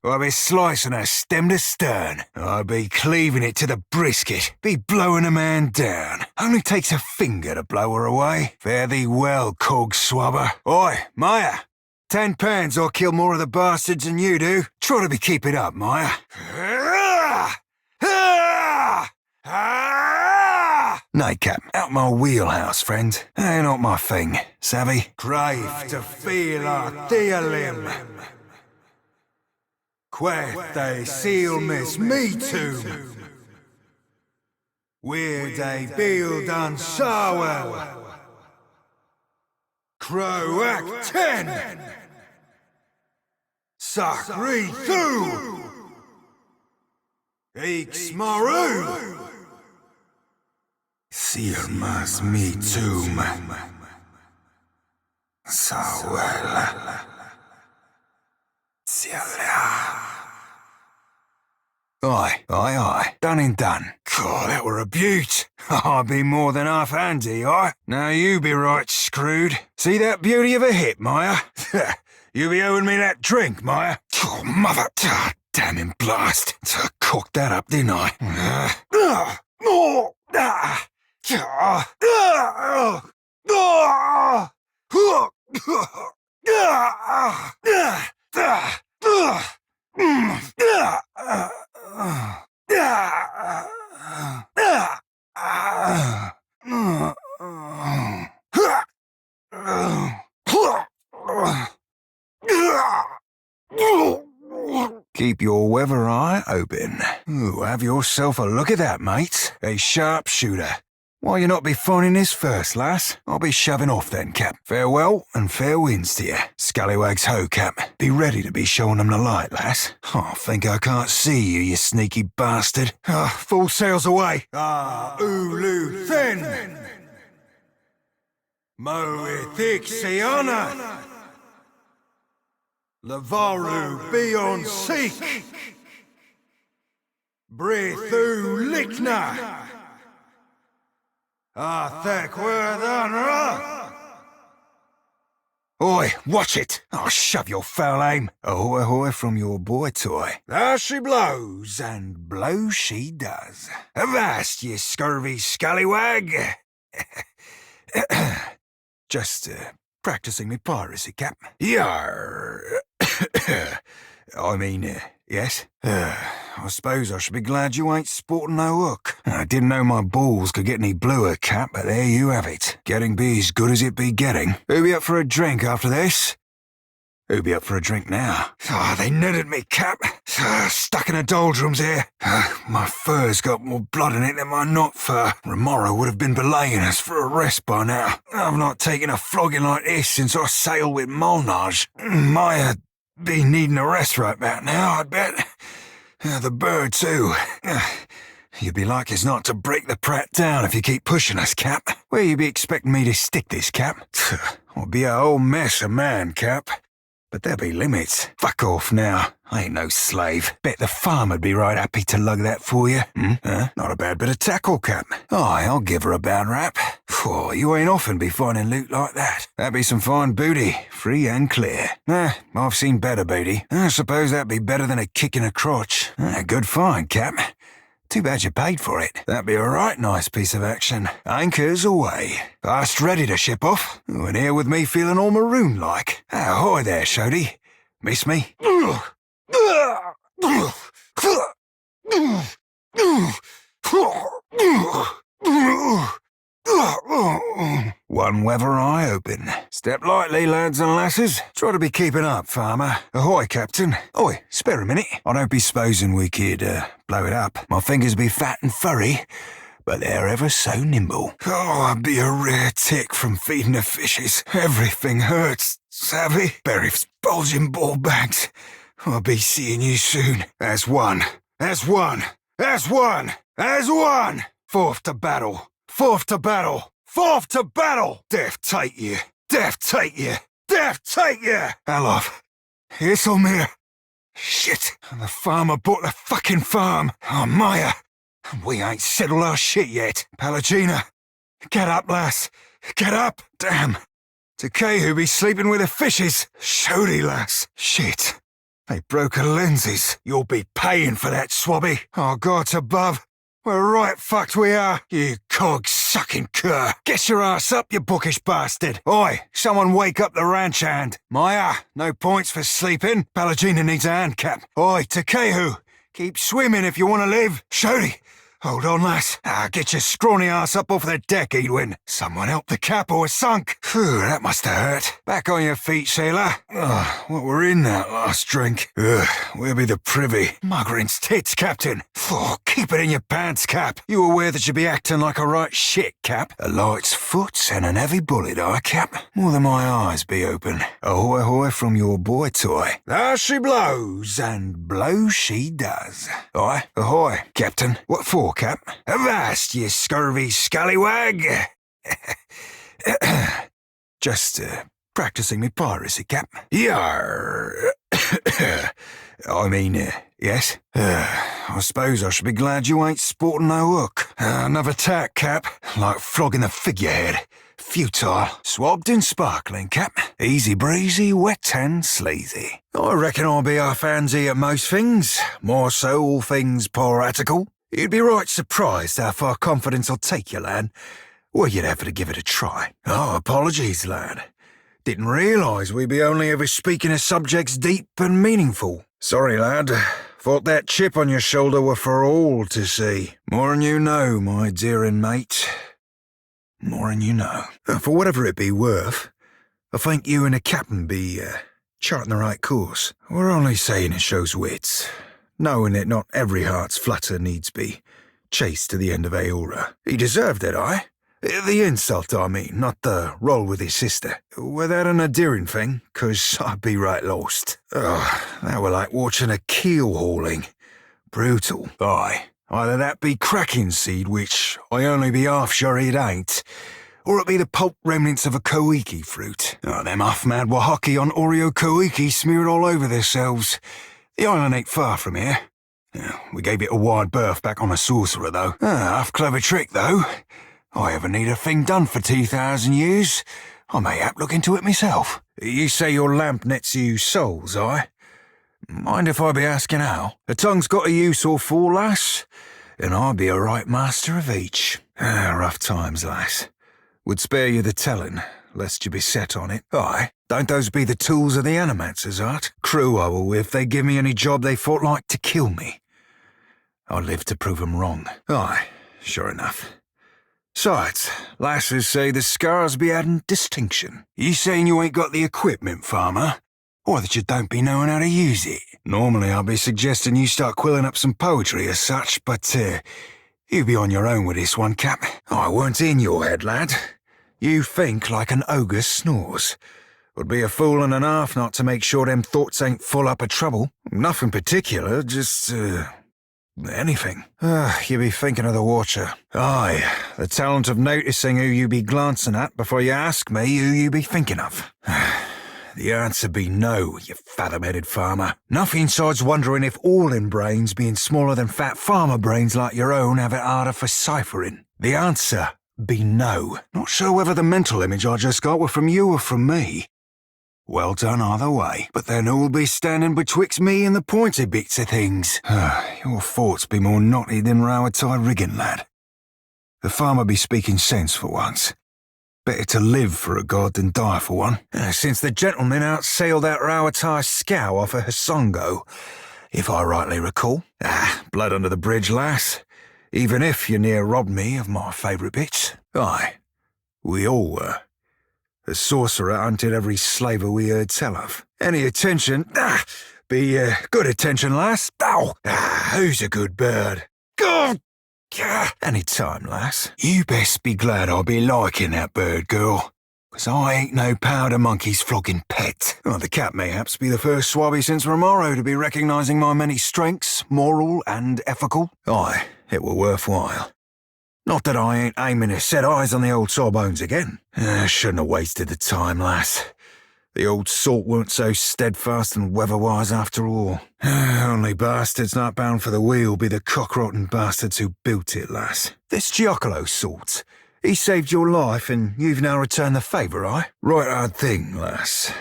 I be slicing her stem to stern. I be cleaving it to the brisket. Be blowing a man down. Only takes a finger to blow her away. Fare thee well, cog swabber. Oi, Maya. 10 pounds I'll kill more of the bastards than you do. Try to be keeping up, Maya. Nay, Cap, out my wheelhouse, friend. Ain't not my thing, savvy? Crave to feel our theolim. Quath they seal miss me tomb. Where they build on Sarwell. Crow Act 10. Sakri Thu. Eeks Maru. Seal mas me tomb. Sarwell. Aye. Done and done. God, that were a beaut. I be more than half handy, aye. Now you be right screwed. See that beauty of a hip, Maya? You be owing me that drink, Maya. Oh, mother. Damning blast. I cocked that up, didn't I? Keep your weather eye open. Ooh, have yourself a look at that, mate. A sharpshooter. Why you not be phoning this first, lass? I'll be shoving off then, Cap. Farewell and fair winds to you. Scallywags ho, Cap. Be ready to be showing them the light, lass. Oh, think I can't see you, you sneaky bastard. Full sails away. Ulu thin. Moethixiana. Lavaru beyond seek. Brethu likna. Thekwerthanra. Oi, watch it! I'll shove your foul aim. Ahoy, ahoy from your boy toy. There she blows, and blow she does. Avast, ye scurvy scallywag! Just, practicing me piracy, Cap. Yar. I mean, yes? I suppose I should be glad you ain't sporting no hook. I didn't know my balls could get any bluer, Cap, but there you have it. Getting be as good as it be getting. Who be up for a drink after this? Who be up for a drink now? They netted me, Cap. Stuck in a doldrums here. My fur's got more blood in it than my not fur. Remora would have been belaying us for a rest by now. I've not taken a flogging like this since I sailed with Molnage. Maya be needing a rest right about now, I'd bet. The bird, too. You'd be like as not to break the prat down if you keep pushing us, Cap. Where you be expecting me to stick this, Cap? I'll be a whole mess of man, Cap. But there be limits. Fuck off now. I ain't no slave. Bet the farmer'd be right happy to lug that for you. Not a bad bit of tackle, Cap. Aye, I'll give her a bad rap. Oh, you ain't often be finding loot like that. That'd be some fine booty, free and clear. I've seen better booty. I suppose that'd be better than a kick in a crotch. Good find, Cap. Too bad you paid for it. That'd be a right nice piece of action. Anchors away. Fast ready to ship off. And here with me feeling all maroon-like. Ahoy there, Shody. Miss me? One weather eye open. Step lightly, lads and lasses. Try to be keeping up, farmer. Ahoy, Captain. Oi, spare a minute. I don't be supposing we could, blow it up. My fingers be fat and furry, but they're ever so nimble. I'd be a rare tick from feeding the fishes. Everything hurts, savvy? Berry's bulging ball bags. I'll be seeing you soon. As one. As one. As one. As one. Forth to battle. Forth to battle. Forth to battle! Death take you! Death take you! Death take you! Alof. Isselmere. Shit. The farmer bought the fucking farm. Oh, Maya. We ain't settled our shit yet. Palagina. Get up, lass. Get up. Damn. Takehu be sleeping with the fishes. Shody, lass. Shit. They broke her lenses. You'll be paying for that, swabby. Oh, God's above. We're right fucked we are, you cog-sucking cur. Get your ass up, you bookish bastard. Oi, someone wake up the ranch hand. Maya, no points for sleeping. Palagina needs a hand cap. Oi, Takehu, keep swimming if you want to live. Shody, hold on, lass. Get your scrawny ass up off the deck, Edwin. Someone help the cap or we're sunk. Phew, that must have hurt. Back on your feet, sailor. What were in that last drink? Where be the privy? Muggering's tits, Captain. Keep it in your pants, Cap. You aware that you be acting like a right shit, Cap? A light's foot and an heavy bullet eye, Cap. More than my eyes be open. Ahoy, ahoy from your boy toy. There she blows, and blow she does. Aye, ahoy, Captain. What for, Cap? Avast, ye scurvy scallywag! Just, practicing me piracy, Cap. Yar. I mean, yes? I suppose I should be glad you ain't sporting no hook. Another tack, Cap. Like flogging the figurehead. Futile. Swabbed and sparkling, Cap. Easy breezy, wet and sleazy. I reckon I'll be half handsy at most things. More so all things piratical. You'd be right surprised how far confidence'll take you, lad. Well, you'd have to give it a try. Oh, apologies, lad. Didn't realise we'd be only ever speaking of subjects deep and meaningful. Sorry, lad. Thought that chip on your shoulder were for all to see. More'n you know, my dearin' mate. More'n you know. For whatever it be worth, I think you and the captain be, charting the right course. We're only saying it shows wits, knowing that not every heart's flutter needs be chased to the end of aora. He deserved it, The insult, I mean, not the roll with his sister. Were that an endearing thing? 'Cause I'd be right lost. That were like watching a keel hauling. Brutal. Aye. Either that be cracking seed, which I only be half sure it ain't, or it be the pulp remnants of a koiki fruit. Them half-mad wahaki on Oreo koiki smeared all over themselves. The island ain't far from here. We gave it a wide berth back on a sorcerer, though. Half clever trick, though. I haven't need a thing done for 2,000 years. I may have look into it myself. You say your lamp nets you souls, aye? Mind if I be asking how? A tongue's got a use or four, lass, and I be a right master of each. Rough times, lass. Would spare you the telling, lest you be set on it. Aye, don't those be the tools of the animancers, art? Crew I will if they give me any job they thought like to kill me. I'll live to prove 'em wrong. Aye, sure enough. Sides, lasses say the scars be adding distinction. You saying you ain't got the equipment, farmer? Or that you don't be knowing how to use it? Normally I'll be suggesting you start quilling up some poetry as such, but you be on your own with this one, Cap. I weren't in your head, lad. You think like an ogre snores. Would be a fool and a half not to make sure them thoughts ain't full up of trouble. Nothing particular, just, anything. You be thinking of the Watcher. Aye, the talent of noticing who you be glancing at before you ask me who you be thinking of. The answer be no, you fathom-headed farmer. Nothing sides wondering if all in brains being smaller than fat farmer brains like your own have it harder for ciphering. The answer be no. Not sure whether the mental image I just got were from you or from me. Well done either way, but then who'll be standing betwixt me and the pointy bits of things? Your thoughts be more knotty than Rower-tie rigging, lad. The farmer be speaking sense for once. Better to live for a god than die for one. Since the gentleman outsailed that Rower-tie scow off of Hasongo, if I rightly recall. Blood under the bridge, lass. Even if you near robbed me of my favourite bits. Aye, we all were. The sorcerer hunted every slaver we heard tell of. Any attention? Be good attention, lass. Ow! Who's a good bird? God! Any time, lass. You best be glad I'll be liking that bird, girl. 'Cause I ain't no powder monkey's flogging pet. Well, the Cap mayhaps be the first swabby since Romaro to be recognising my many strengths, moral and ethical. Aye, it were worthwhile. Not that I ain't aiming to set eyes on the old sawbones again. Shouldn't have wasted the time, lass. The old salt weren't so steadfast and weather-wise after all. Only bastards not bound for the wheel be the cock-rotten bastards who built it, lass. This Giocolo sort, he saved your life and you've now returned the favour, aye? Right hard thing, lass.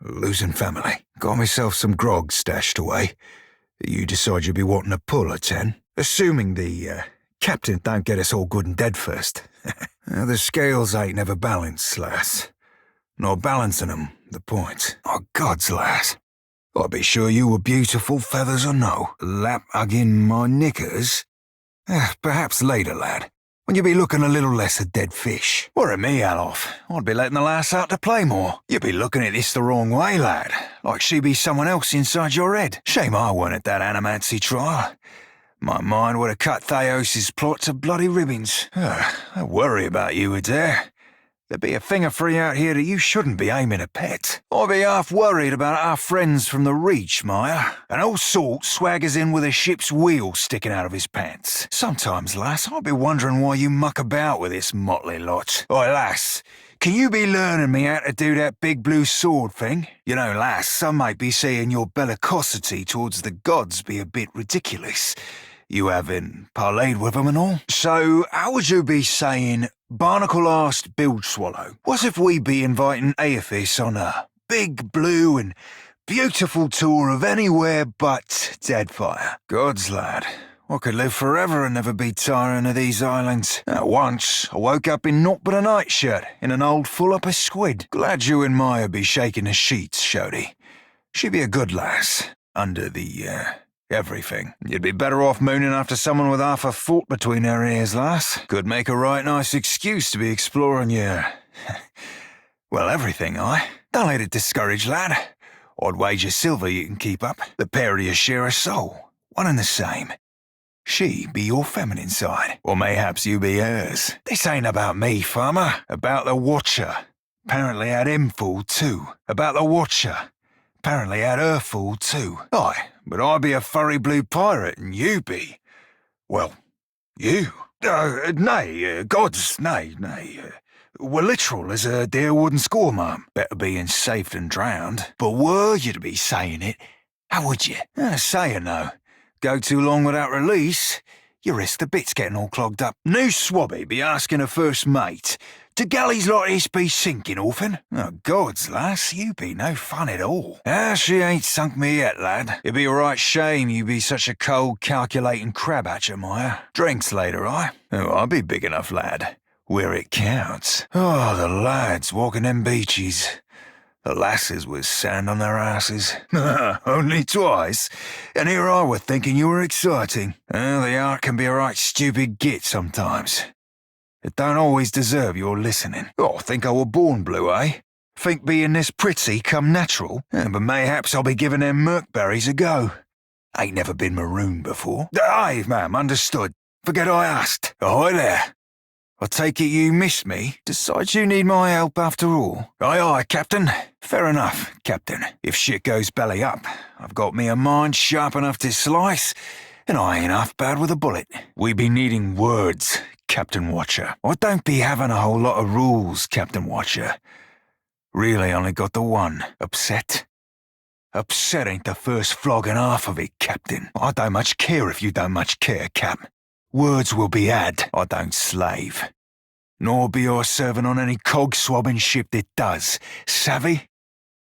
Losing family. Got myself some grog stashed away. You decide you'll be wanting a pull at 10. Assuming the, captain don't get us all good and dead first. The scales ain't never balanced, lass. Nor balancing 'em, the point. Oh, gods, lass. I'd be sure you were beautiful, feathers or no. Lap-hugging my knickers? Perhaps later, lad. When you be looking a little less a dead fish. Worry me, Alof. I'd be letting the lass out to play more. You be looking at this the wrong way, lad. Like she be someone else inside your head. Shame I weren't at that animancy trial. My mind would have cut Theos's plot to bloody ribbons. I worry about you, Adair. There'd be a finger free out here that you shouldn't be aiming a pet. I'd be half worried about our friends from the Reach, Maya. And all sorts swaggers in with a ship's wheel sticking out of his pants. Sometimes, lass, I'd be wondering why you muck about with this motley lot. Oi, lass, can you be learning me how to do that big blue sword thing? You know, lass, some might be saying your bellicosity towards the gods be a bit ridiculous. You having parlayed with them and all? So, how would you be saying, barnacle-arsed bilge swallow? What if we be inviting Aethys on a big, blue and beautiful tour of anywhere but Deadfire? Gods, lad, I could live forever and never be tiring of these islands. Once, I woke up in naught but a nightshirt in an old full-up of squid. Glad you and Maya be shaking the sheets, Shody. She be a good lass, under the, everything. You'd be better off mooning after someone with half a foot between her ears, lass. Could make a right nice excuse to be exploring your... well, everything, aye. Don't let it discourage, lad. I'd wager silver you can keep up. The pair of you share a soul, one and the same. She be your feminine side, or mayhaps you be hers. This ain't about me, farmer. About the Watcher. Apparently had him fooled too. About the Watcher. Apparently had her fooled too. Aye, but I be a furry blue pirate and you be... well, you. Gods, nay. Were literal as a dear wooden score, ma'am. Better being safe than drowned. But were you to be saying it, how would you? Saying no. Go too long without release, you risk the bits getting all clogged up. New swabby be asking a first mate Do galleys like this be sinking often? Oh, gods, lass, you be no fun at all. Ah, she ain't sunk me yet, lad. It'd be a right shame you be such a cold, calculating crab hatcher, Maya. Drinks later, I? Oh, I'll be big enough, lad. Where it counts. Oh, the lads walking them beaches. The lasses with sand on their asses. Only twice. And here I were thinking you were exciting. The art can be a right stupid git sometimes. It don't always deserve your listening. Oh, think I were born blue, eh? Think being this pretty come natural? But mayhaps I'll be giving them merkberries a go. Ain't never been marooned before. Aye, ma'am, understood. Forget I asked. Ahoy there. I take it you missed me. Decide you need my help after all. Aye, aye, Captain. Fair enough, Captain. If shit goes belly up, I've got me a mind sharp enough to slice, and I ain't half bad with a bullet. We be needing words, Captain Watcher. I don't be having a whole lot of rules, Captain Watcher. Really only got the one. Upset? Upset ain't the first flogging half of it, Captain. I don't much care if you don't much care, Cap. Words will be had, I don't slave. Nor be I serving on any cog-swabbing ship that does. Savvy?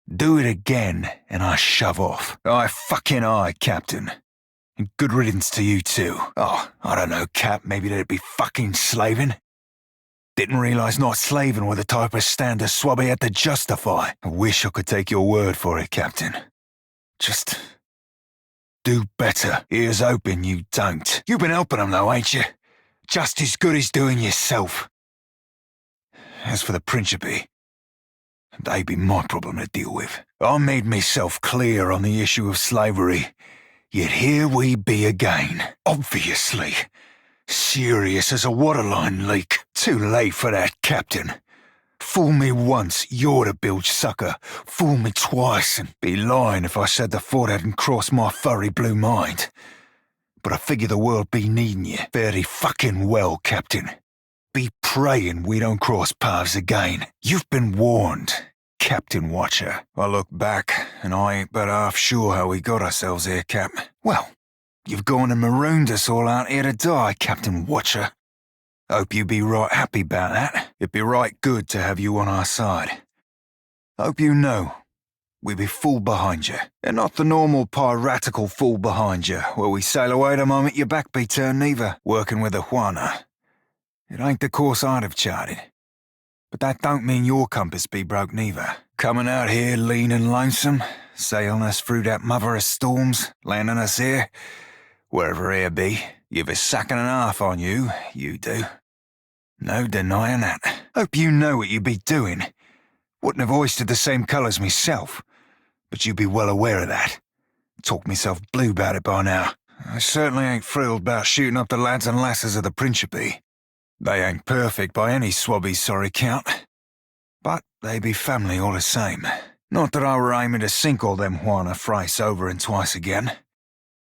Do it again, and I shove off. Aye, fucking aye, Captain. And good riddance to you too. Oh, I don't know, Cap, maybe that'd be fucking slaving. Didn't realise not slaving were the type of standard swabby had to justify. I wish I could take your word for it, Captain. Just do better. Ears open, you don't. You've been helping them though, ain't you? Just as good as doing yourself. As for the Principe, they be my problem to deal with. I made myself clear on the issue of slavery, yet here we be again. Obviously. Serious as a waterline leak. Too late for that, Captain. Fool me once, you're the bilge sucker. Fool me twice, and be lying if I said the thought hadn't crossed my furry blue mind. But I figure the world be needing you very fucking well, Captain. Be praying we don't cross paths again. You've been warned, Captain Watcher. I look back, and I ain't but half sure how we got ourselves here, Cap. Well, you've gone and marooned us all out here to die, Captain Watcher. Hope you be right happy about that. It'd be right good to have you on our side. Hope you know we be full behind you, and not the normal piratical full behind you, where we sail away the moment your back be turned neither, working with a Juana. It ain't the course I'd have charted. But that don't mean your compass be broke neither. Coming out here lean and lonesome, sailing us through that mother of storms, landing us here, wherever here be, you've a second and a half on you, you do. No denying that. Hope you know what you be doing. Wouldn't have hoisted the same colours myself, but you be well aware of that. Talked myself blue about it by now. I certainly ain't thrilled about shooting up the lads and lasses of the Principe. They ain't perfect by any swabby's sorry count, but they be family all the same. Not that I were aiming to sink all them Juana thrice over and twice again.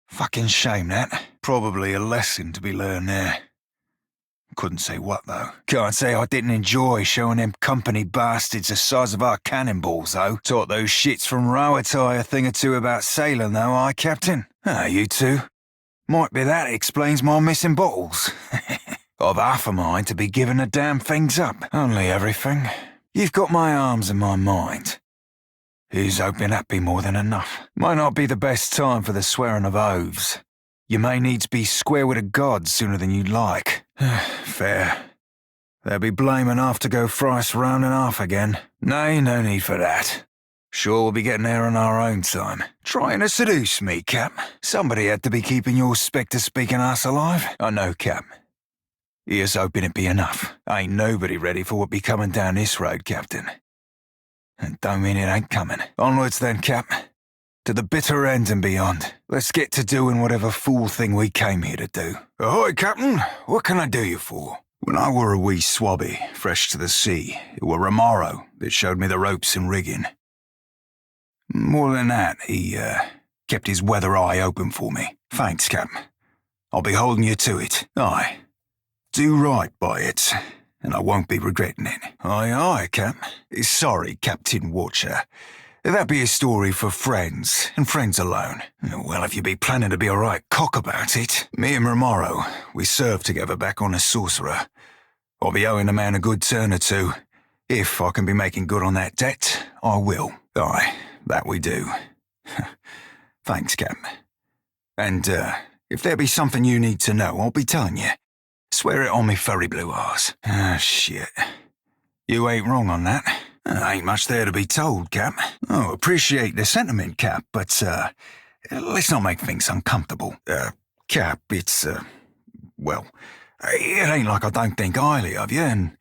Fucking shame that. Probably a lesson to be learned there. Couldn't say what, though. Can't say I didn't enjoy showing them company bastards the size of our cannonballs, though. Taught those shits from Rowatai a thing or two about sailing, though, aye, Captain? Ah, you two. Might be that explains my missing bottles. I've half a mind to be giving the damn things up. Only everything. You've got my arms and my mind. Here's hoping that be more than enough. Might not be the best time for the swearing of oaths. You may needs be square with a god sooner than you'd like. Fair. There'll be blame enough to go thrice round and half again. Nay, no need for that. Sure we'll be getting there on our own time. Trying to seduce me, Cap. Somebody had to be keeping your spectre-speaking ass alive. I know, Cap. Here's hoping it be enough. Ain't nobody ready for what be coming down this road, Captain. And don't mean it ain't coming. Onwards then, Cap. To the bitter end and beyond. Let's get to doing whatever fool thing we came here to do. Ahoy, Captain. What can I do you for? When I were a wee swabby, fresh to the sea, it were Romaro that showed me the ropes and rigging. More than that, he, kept his weather eye open for me. Thanks, Cap. I'll be holding you to it. Aye. Do right by it, and I won't be regretting it. Aye, aye, Cap. Sorry, Captain Watcher. That be a story for friends, and friends alone. Well, if you be planning to be a right cock about it, me and Romaro, we served together back on the Sorcerer. I'll be owing the man a good turn or two. If I can be making good on that debt, I will. Aye, that we do. Thanks, Cap. And, if there be something you need to know, I'll be telling you. Swear it on me furry blue arse. Ah, shit. You ain't wrong on that. Ain't much there to be told, Cap. Oh, appreciate the sentiment, Cap, but, let's not make things uncomfortable. Cap, it's, well, it ain't like I don't think highly of you, and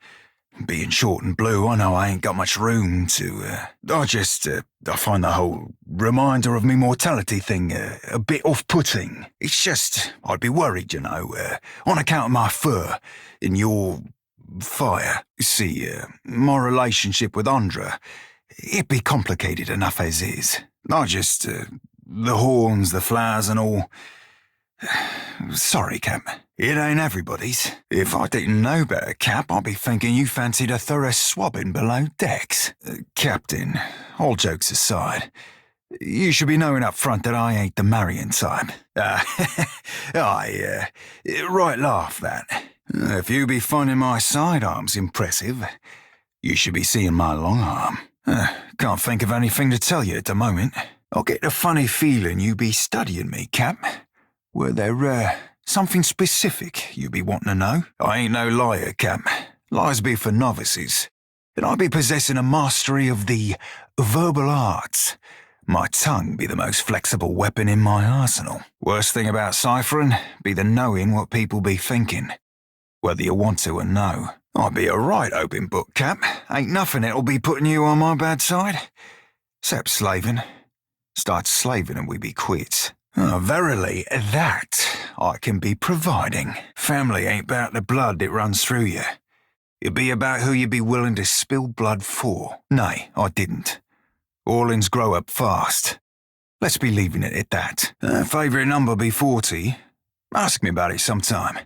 being short and blue, I know I ain't got much room to, I find the whole reminder of me mortality thing a bit off-putting. It's just, I'd be worried, you know, on account of my fur in your fire. See, my relationship with Andra, it'd be complicated enough as is. I just, the horns, the flowers and all. Sorry, Cap. It ain't everybody's. If I didn't know better, Cap, I'd be thinking you fancied a thorough swabbing below decks. Captain, all jokes aside, you should be knowing up front that I ain't the marrying type. Right laugh, that. If you be finding my sidearms impressive, you should be seeing my long arm. Can't think of anything to tell you at the moment. I get a funny feeling you be studying me, Cap. Were there, something specific you be wanting to know? I ain't no liar, Cap. Lies be for novices. And I be possessing a mastery of the verbal arts. My tongue be the most flexible weapon in my arsenal. Worst thing about ciphering be the knowing what people be thinking, whether you want to or no. I be a right open book, Cap. Ain't nothing that'll be putting you on my bad side. Except slaving. Start slaving and we be quits. Verily, that I can be providing. Family ain't about the blood that runs through you. It be about who you be willing to spill blood for. Nay, I didn't. Orleans grow up fast. Let's be leaving it at that. Favourite number be 40. Ask me about it sometime.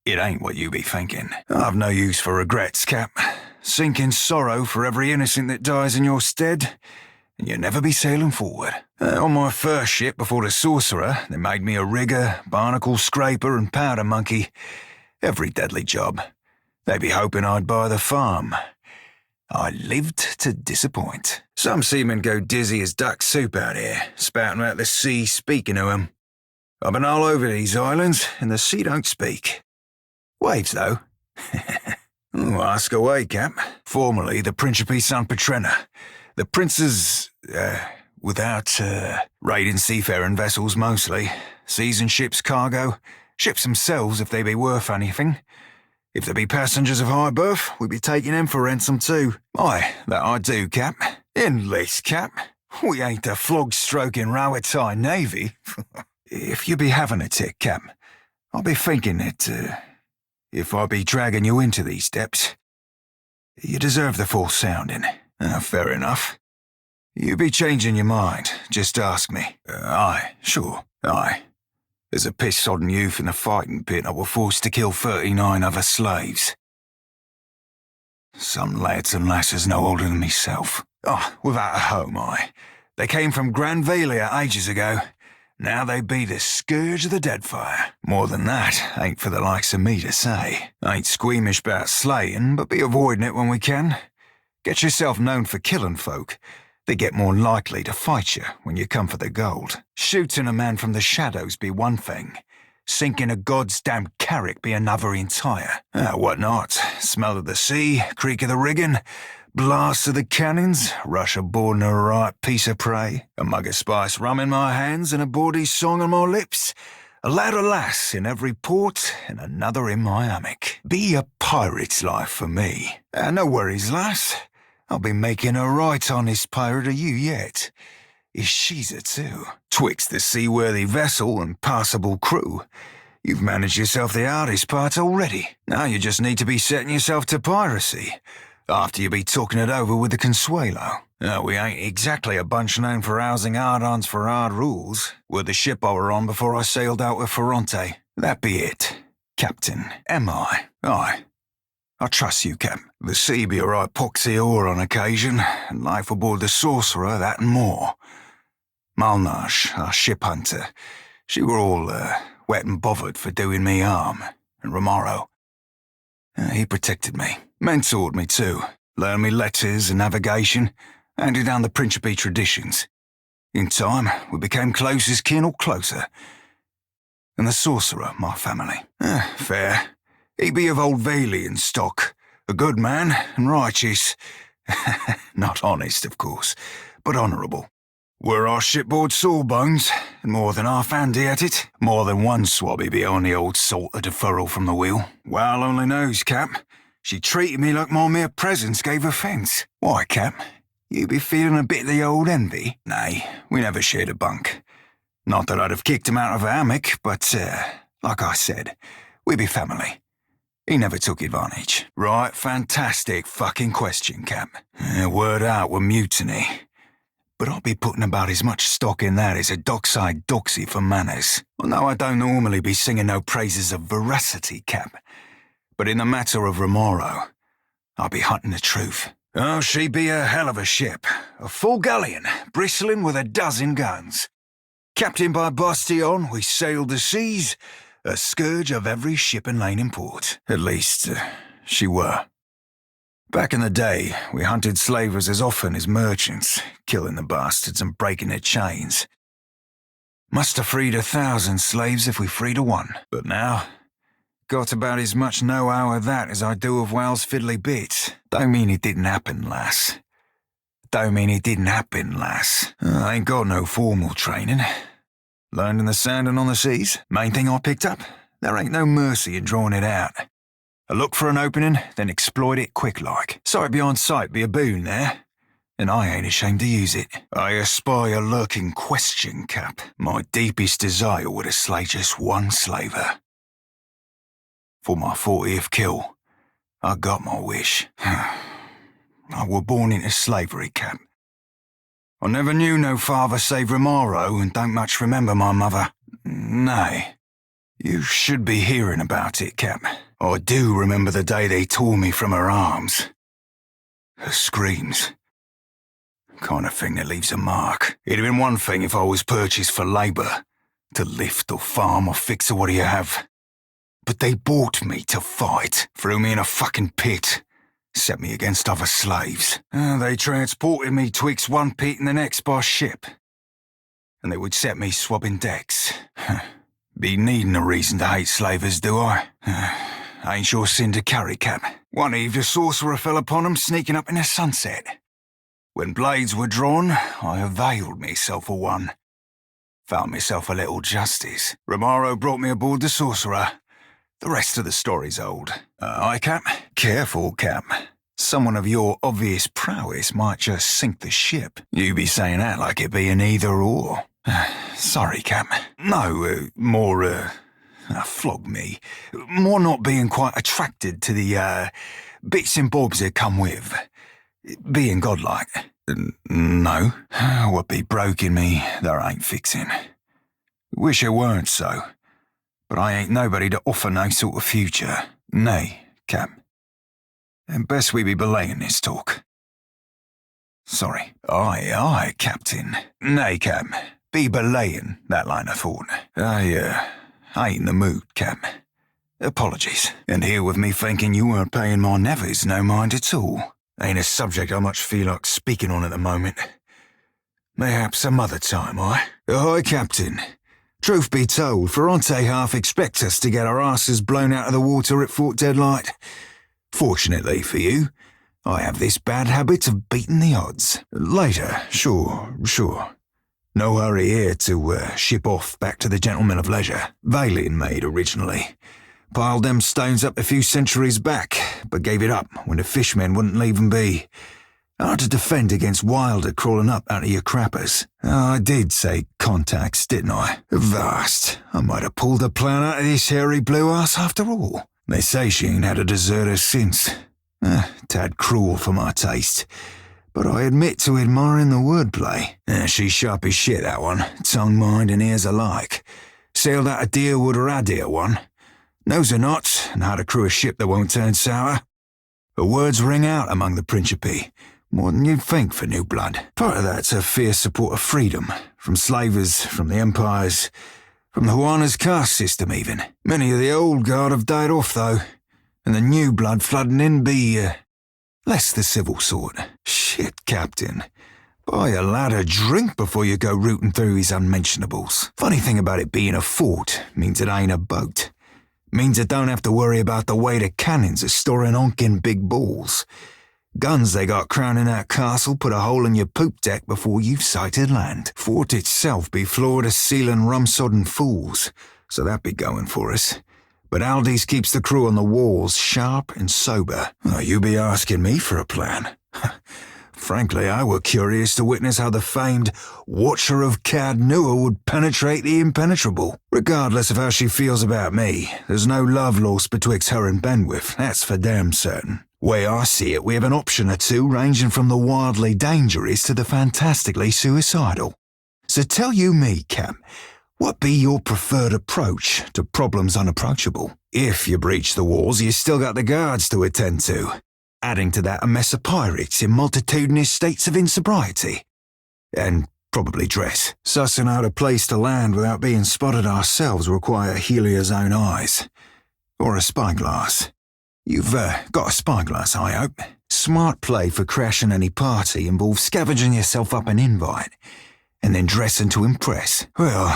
It ain't what you be thinking. I've no use for regrets, Cap. Sink in sorrow for every innocent that dies in your stead, and you'll never be sailing forward. On my first ship before the Sorcerer, they made me a rigger, barnacle scraper and powder monkey. Every deadly job. They be hoping I'd buy the farm. I lived to disappoint. Some seamen go dizzy as duck soup out here, spouting out the sea, speaking to 'em. I've been all over these islands, and the sea don't speak. Waves, though. Ask away, Cap. Formerly the Principe San Petrena. The princes, without, raiding seafaring vessels mostly. Seasoned ships' cargo. Ships themselves if they be worth anything. If there be passengers of high birth, we be taking them for ransom too. Aye, that I do, Cap. Enlist, Cap. We ain't the flog-stroking Rowettai Navy. If you be having a tick, Cap, I'll be thinking that, if I be dragging you into these depths, you deserve the full sounding. Fair enough. You be changing your mind, just ask me. Aye, sure, aye. As a piss-sodden youth in the fighting pit, I was forced to kill 39 other slaves. Some lads and lasses no older than myself. Without a home, aye. They came from Granvalia ages ago. Now they be the scourge of the Deadfire. More than that, ain't for the likes of me to say. Ain't squeamish about slaying, but be avoiding it when we can. Get yourself known for killing folk. They get more likely to fight you when you come for the gold. Shooting a man from the shadows be one thing. Sinking a god's damned carrack be another entire. What not? Smell of the sea, creak of the rigging, blast of the cannons, rush aboard a right piece of prey, a mug of spice rum in my hands and a bawdy song on my lips, a lad or lass in every port and another in my hammock. Be a pirate's life for me. No worries, lass. I'll be making a right honest pirate of you yet. Is she's a too. Twixt the seaworthy vessel and passable crew, you've managed yourself the hardest part already. Now you just need to be setting yourself to piracy, after you be talking it over with the Consuelo. We ain't exactly a bunch known for housing hard-ons for hard rules. We're the ship I were on before I sailed out with Ferrante. That be it, Captain. Am I? Aye. I trust you, Cap. The sea be a right poxy ore on occasion, and life aboard the Sorcerer, that and more. Malnash, our shiphunter, she were all, wet and bothered for doing me harm, and Romaro. He protected me, mentored me too, learned me letters and navigation, handed down the Principe traditions. In time, we became close as kin or closer. And the sorcerer, my family. Fair. He be of old Valian stock, a good man and righteous. Not honest, of course, but honourable. Were our shipboard sawbones, and more than half handy at it. More than one swabby behind the old salt of deferral from the wheel. Well only knows, Cap. She treated me like my mere presence gave offence. Why, Cap? You be feeling a bit of the old envy? Nay, we never shared a bunk. Not that I'd have kicked him out of a hammock, but, like I said, we be family. He never took advantage. Right, fantastic fucking question, Cap. Word out were mutiny. But I'll be putting about as much stock in that as a dockside doxy for manners. No, I don't normally be singing no praises of veracity, Cap. But in the matter of Romero, I'll be hunting the truth. Oh, she be a hell of a ship. A full galleon, bristling with a dozen guns. Captained by Bastillon, we sailed the seas, a scourge of every ship and lane in port. At least, she were. Back in the day, we hunted slavers as often as merchants, killing the bastards and breaking their chains. Must have freed 1,000 slaves if we freed a one. But now, got about as much know-how of that as I do of Wales fiddly bits. Don't mean it didn't happen, lass. Don't mean it didn't happen, lass. I ain't got no formal training. Learned in the sand and on the seas. Main thing I picked up, there ain't no mercy in drawing it out. A look for an opening, then exploit it quick-like. Sight beyond sight be a boon there, and I ain't ashamed to use it. I espy a lurking question, Cap. My deepest desire would have slay just one slaver. For my 40th kill, I got my wish. I were born into slavery, Cap. I never knew no father save Romero and don't much remember my mother. Nay, you should be hearing about it, Cap. I do remember the day they tore me from her arms. Her screams. Kind of thing that leaves a mark. It'd have been one thing if I was purchased for labour, to lift or farm or fix or what do you have. But they bought me to fight, threw me in a fucking pit, set me against other slaves. They transported me twixt one pit and the next by ship. And they would set me swabbing decks. Be needing a reason to hate slavers, do I? Ain't your sin to carry, Cap. One eve the sorcerer fell upon 'em sneaking up in the sunset. When blades were drawn, I availed myself of one. Found myself a little justice. Romero brought me aboard the sorcerer. The rest of the story's old. Aye, Cap? Careful, Cap. Someone of your obvious prowess might just sink the ship. You be saying that like it be an either-or. Sorry, Cap. No, more, flog me. More not being quite attracted to the, bits and bobs that come with. Being godlike. No. What be broke in me, there ain't fixing. Wish it weren't so. But I ain't nobody to offer no sort of future. Nay, Cap. And best we be belaying this talk. Sorry. Aye, Captain. Nay, Cap. Be belaying that line of thought. I ain't in the mood, Cap. Apologies. And here with me thinking you weren't paying my nevers no mind at all. Ain't a subject I much feel like speaking on at the moment. Mayhap some other time, aye? Aye, Captain. Truth be told, Ferrante half expects us to get our asses blown out of the water at Fort Deadlight. Fortunately for you, I have this bad habit of beating the odds. Later, sure. No hurry here to ship off back to the Gentlemen of Leisure. Valian made originally. Piled them stones up a few centuries back, but gave it up when the fishmen wouldn't leave 'em be. Hard to defend against Wilder crawling up out of your crappers. I did say contacts, didn't I? Vast. I might have pulled a plan out of this hairy blue ass after all. They say she ain't had a deserter since. Tad cruel for my taste. But I admit to admiring the wordplay. She's sharp as shit, that one. Tongue, mind, and ears alike. Sailed out of Deerwood or Adair one. Knows her knots, and how to crew a ship that won't turn sour. Her words ring out among the Principe, more than you'd think for new blood. Part of that's her fierce support of freedom, from slavers, from the empires, from the Juana's caste system even. Many of the old guard have died off, though. and the new blood flooding in be, less the civil sort. Shit, Captain. Buy a lad a drink before you go rooting through his unmentionables. Funny thing about it being a fort means it ain't a boat. Means I don't have to worry about the way the cannons are storing honking big balls. Guns they got crowning that castle put a hole in your poop deck before you've sighted land. Fort itself be floor-to-ceiling rum-sodden fools, so that be going for us. But Aldi's keeps the crew on the walls sharp and sober. Oh, you be asking me for a plan? Frankly, I were curious to witness how the famed Watcher of Cad Nua would penetrate the impenetrable. Regardless of how she feels about me, there's no love lost betwixt her and Benwith, that's for damn certain. Way I see it, we have an option or two ranging from the wildly dangerous to the fantastically suicidal. So tell you me, Cap, what be your preferred approach to problems unapproachable? If you breach the walls, you still got the guards to attend to. Adding to that a mess of pirates in multitudinous states of insobriety. And probably dress. Sussing out a place to land without being spotted ourselves require Helia's own eyes. Or a spyglass. You've got a spyglass, I hope. Smart play for crashing any party involves scavenging yourself up an invite, and then dressing to impress. Well,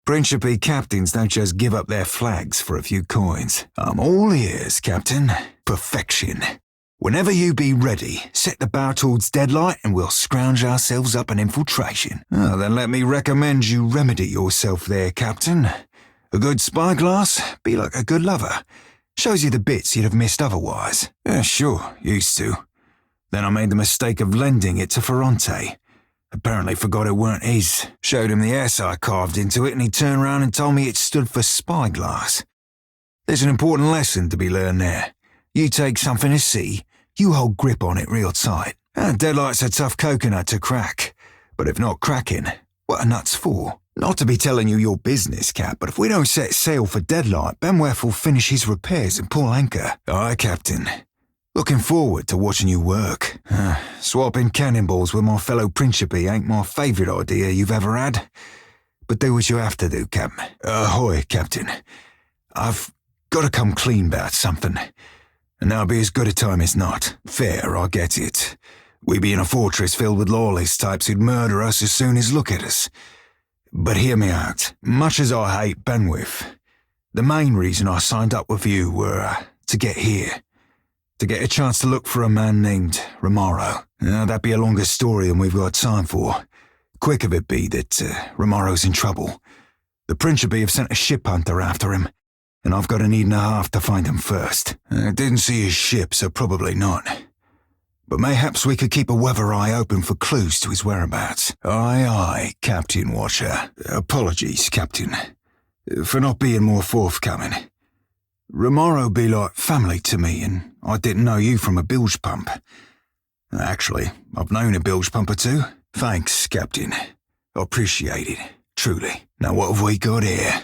Principe captains don't just give up their flags for a few coins. I'm all ears, Captain. Perfection. Whenever you be ready, set the bow towards Deadlight and we'll scrounge ourselves up an infiltration. Oh, then let me recommend you remedy yourself there, Captain. A good spyglass be like a good lover. Shows you the bits you'd have missed otherwise. Yeah, sure, used to. Then I made the mistake of lending it to Ferrante. Apparently forgot it weren't his. Showed him the S I carved into it and he turned round and told me it stood for spyglass. There's an important lesson to be learned there. You take something to see, you hold grip on it real tight. And Deadlight's a tough coconut to crack. But if not cracking, what are nuts for? Not to be telling you your business, Cap, but if we don't set sail for Deadlight, Benweth will finish his repairs and pull anchor. Aye, Captain. Looking forward to watching you work. Swapping cannonballs with my fellow Principe ain't my favourite idea you've ever had. But do what you have to do, Cap. Ahoy, Captain. I've got to come clean about something. And that'll be as good a time as not. Fair, I get it. We be in a fortress filled with lawless types who'd murder us as soon as look at us. But hear me out. Much as I hate Benwith, the main reason I signed up with you were to get here. To get a chance to look for a man named Romaro. That'd be a longer story than we've got time for. Quick of it be that Romaro's in trouble. The Principe have sent a shiphunter after him, and I've got an evening and a half to find him first. Didn't see his ship, so probably not. But mayhaps we could keep a weather eye open for clues to his whereabouts. Aye, aye, Captain Watcher. Apologies, Captain, for not being more forthcoming. Romaro be like family to me, and I didn't know you from a bilge pump. Actually, I've known a bilge pump or two. Thanks, Captain. I appreciate it, truly. Now what have we got here?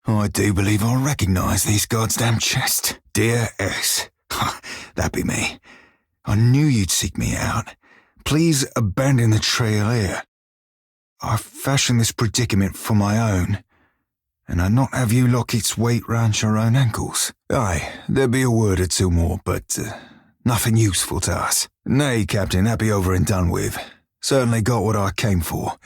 I do believe I recognise these goddamn chests. Dear S. That be me. I knew you'd seek me out. Please abandon the trail here. I fashioned this predicament for my own, and I'd not have you lock its weight round your own ankles. Aye, there be a word or two more, but nothing useful to us. Nay, Captain, that be over and done with. Certainly got what I came for.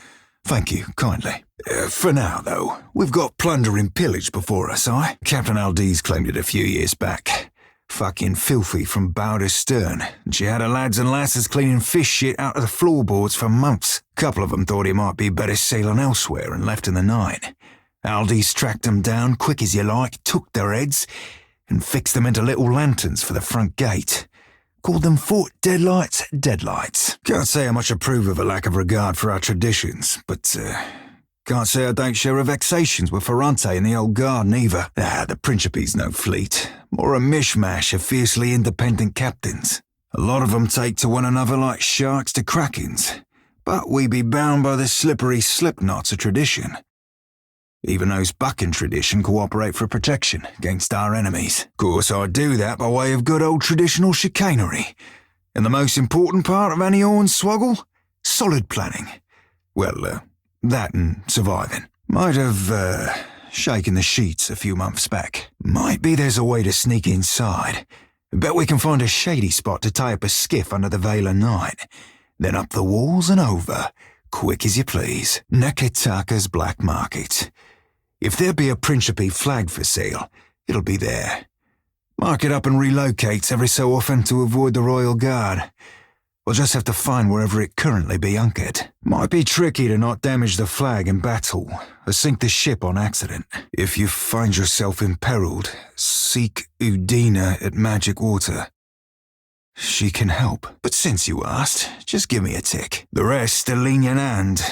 Thank you, kindly. For now, though, we've got plunder and pillage before us, aye? Captain Aldiz claimed it a few years back. Fucking filthy from bow to stern, and she had her lads and lasses cleaning fish shit out of the floorboards for months. Couple of them thought it might be better sailing elsewhere and left in the night. Aldi's tracked them down quick as you like, took their heads, and fixed them into little lanterns for the front gate. Called them Fort Deadlight's Deadlights. Can't say I much approve of a lack of regard for our traditions, but can't say I don't share her vexations with Ferrante and the old garden either. The Principe's no fleet, more a mishmash of fiercely independent captains. A lot of them take to one another like sharks to krakens, but we be bound by the slippery slipknots of tradition. Even those bucking tradition cooperate for protection against our enemies. Of course, I do that by way of good old traditional chicanery. And the most important part of any hornswoggle? Solid planning. Well, that and surviving. Might have shaking the sheets a few months back. Might be there's a way to sneak inside. Bet we can find a shady spot to tie up a skiff under the veil of night. Then up the walls and over, quick as you please. Nekataka's Black Market. If there be a Principe flag for sale, it'll be there. Mark it up and relocates every so often to avoid the Royal Guard. We'll just have to find wherever it currently be anchored. Might be tricky to not damage the flag in battle, or sink the ship on accident. If you find yourself imperiled, seek Udina at Magic Water. She can help. But since you asked, just give me a tick. The rest a lenient hand.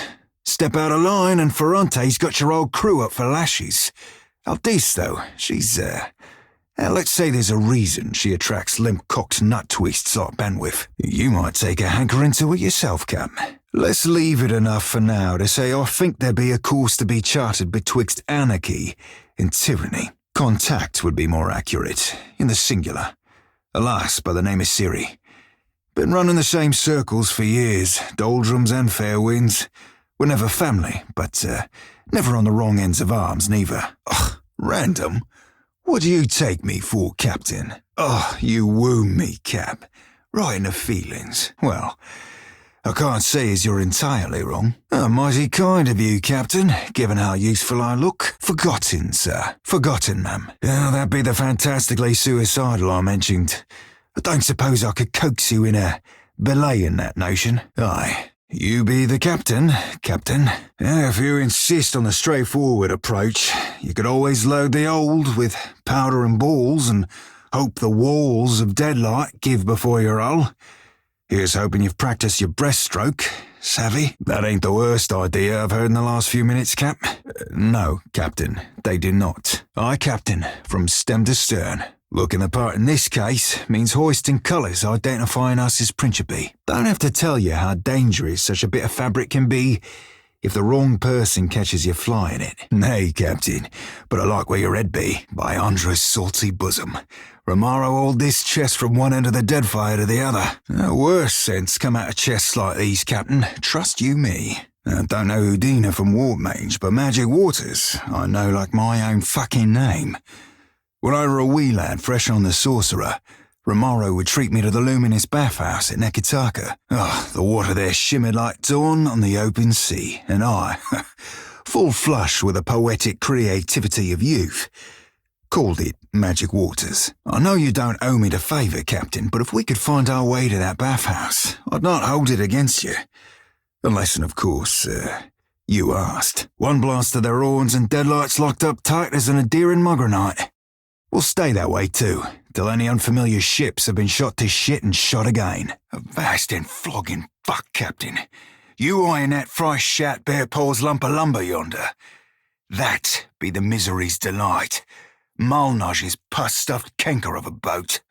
Step out of line and Ferrante's got your old crew up for lashes. Aldis, though, she's, let's say there's a reason she attracts limp-cocked nut twists like Benwith. You might take a hankering to it yourself, Cap. Let's leave it enough for now to say I think there be a course to be charted betwixt anarchy and tyranny. Contact would be more accurate, in the singular. A lass by the name of Siri. Been running the same circles for years, doldrums and fair winds. We're never family, but never on the wrong ends of arms, neither. Ugh, random? What do you take me for, Captain? Oh, you wound me, Cap. Right in the feelings. Well, I can't say as you're entirely wrong. Mighty kind of you, Captain, given how useful I look. Forgotten, sir. Forgotten, ma'am. That be the fantastically suicidal I mentioned. I don't suppose I could coax you in a belaying that notion. Aye. You be the captain, Captain. If you insist on the straightforward approach, you could always load the old with powder and balls and hope the walls of deadlight give before your hull. Here's hoping you've practiced your breaststroke, savvy? That ain't the worst idea I've heard in the last few minutes, Cap. No, Captain, they do not. I, Captain, from stem to stern. Looking the part in this case means hoisting colours identifying us as Principe. Don't have to tell you how dangerous such a bit of fabric can be if the wrong person catches you flying it. Nay, Captain, but I like where your head be, by Andra's salty bosom. Romaro hold this chest from one end of the Deadfire to the other. Worse sense come out of chests like these, Captain. Trust you me. I don't know Udina from Warmage, but Magic Waters I know like my own fucking name. When I were a wee lad fresh on the Sorcerer, Romaro would treat me to the luminous bathhouse at Nekataka. The water there shimmered like dawn on the open sea, and I, full flush with the poetic creativity of youth, called it Magic Waters. I know you don't owe me the favour, Captain, but if we could find our way to that bathhouse, I'd not hold it against you. Unless, of course, you asked. One blast of their horns and deadlights locked up tight as an endearing Mugger. We'll stay that way too, till any unfamiliar ships have been shot to shit and shot again. A vast and flogging fuck, Captain. You eyeing that fresh shat bare paws lump of lumber yonder. That be the misery's delight. Malnage's pus-stuffed canker of a boat.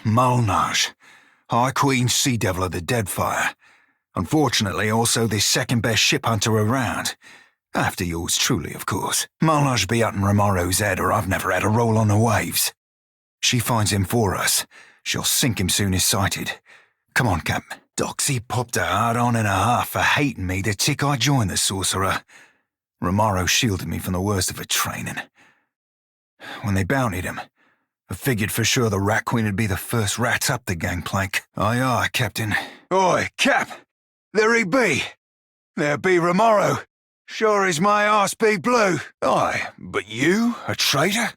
Malnage, High Queen Sea Devil of the Deadfire. Unfortunately also the second best ship hunter around. After yours truly, of course. Malnage be hunting Romaro's head or I've never had a roll on the waves. She finds him for us. She'll sink him soon as sighted. Come on, Cap. Doxy popped a hard on and a half for hating me the tick I joined the Sorcerer. Romaro shielded me from the worst of her training. When they bountied him, I figured for sure the Rat Queen would be the first rat up the gangplank. Aye, Captain. Oi, Cap! There he be! There be Romaro! Sure as my arse be blue. Aye, but you, a traitor?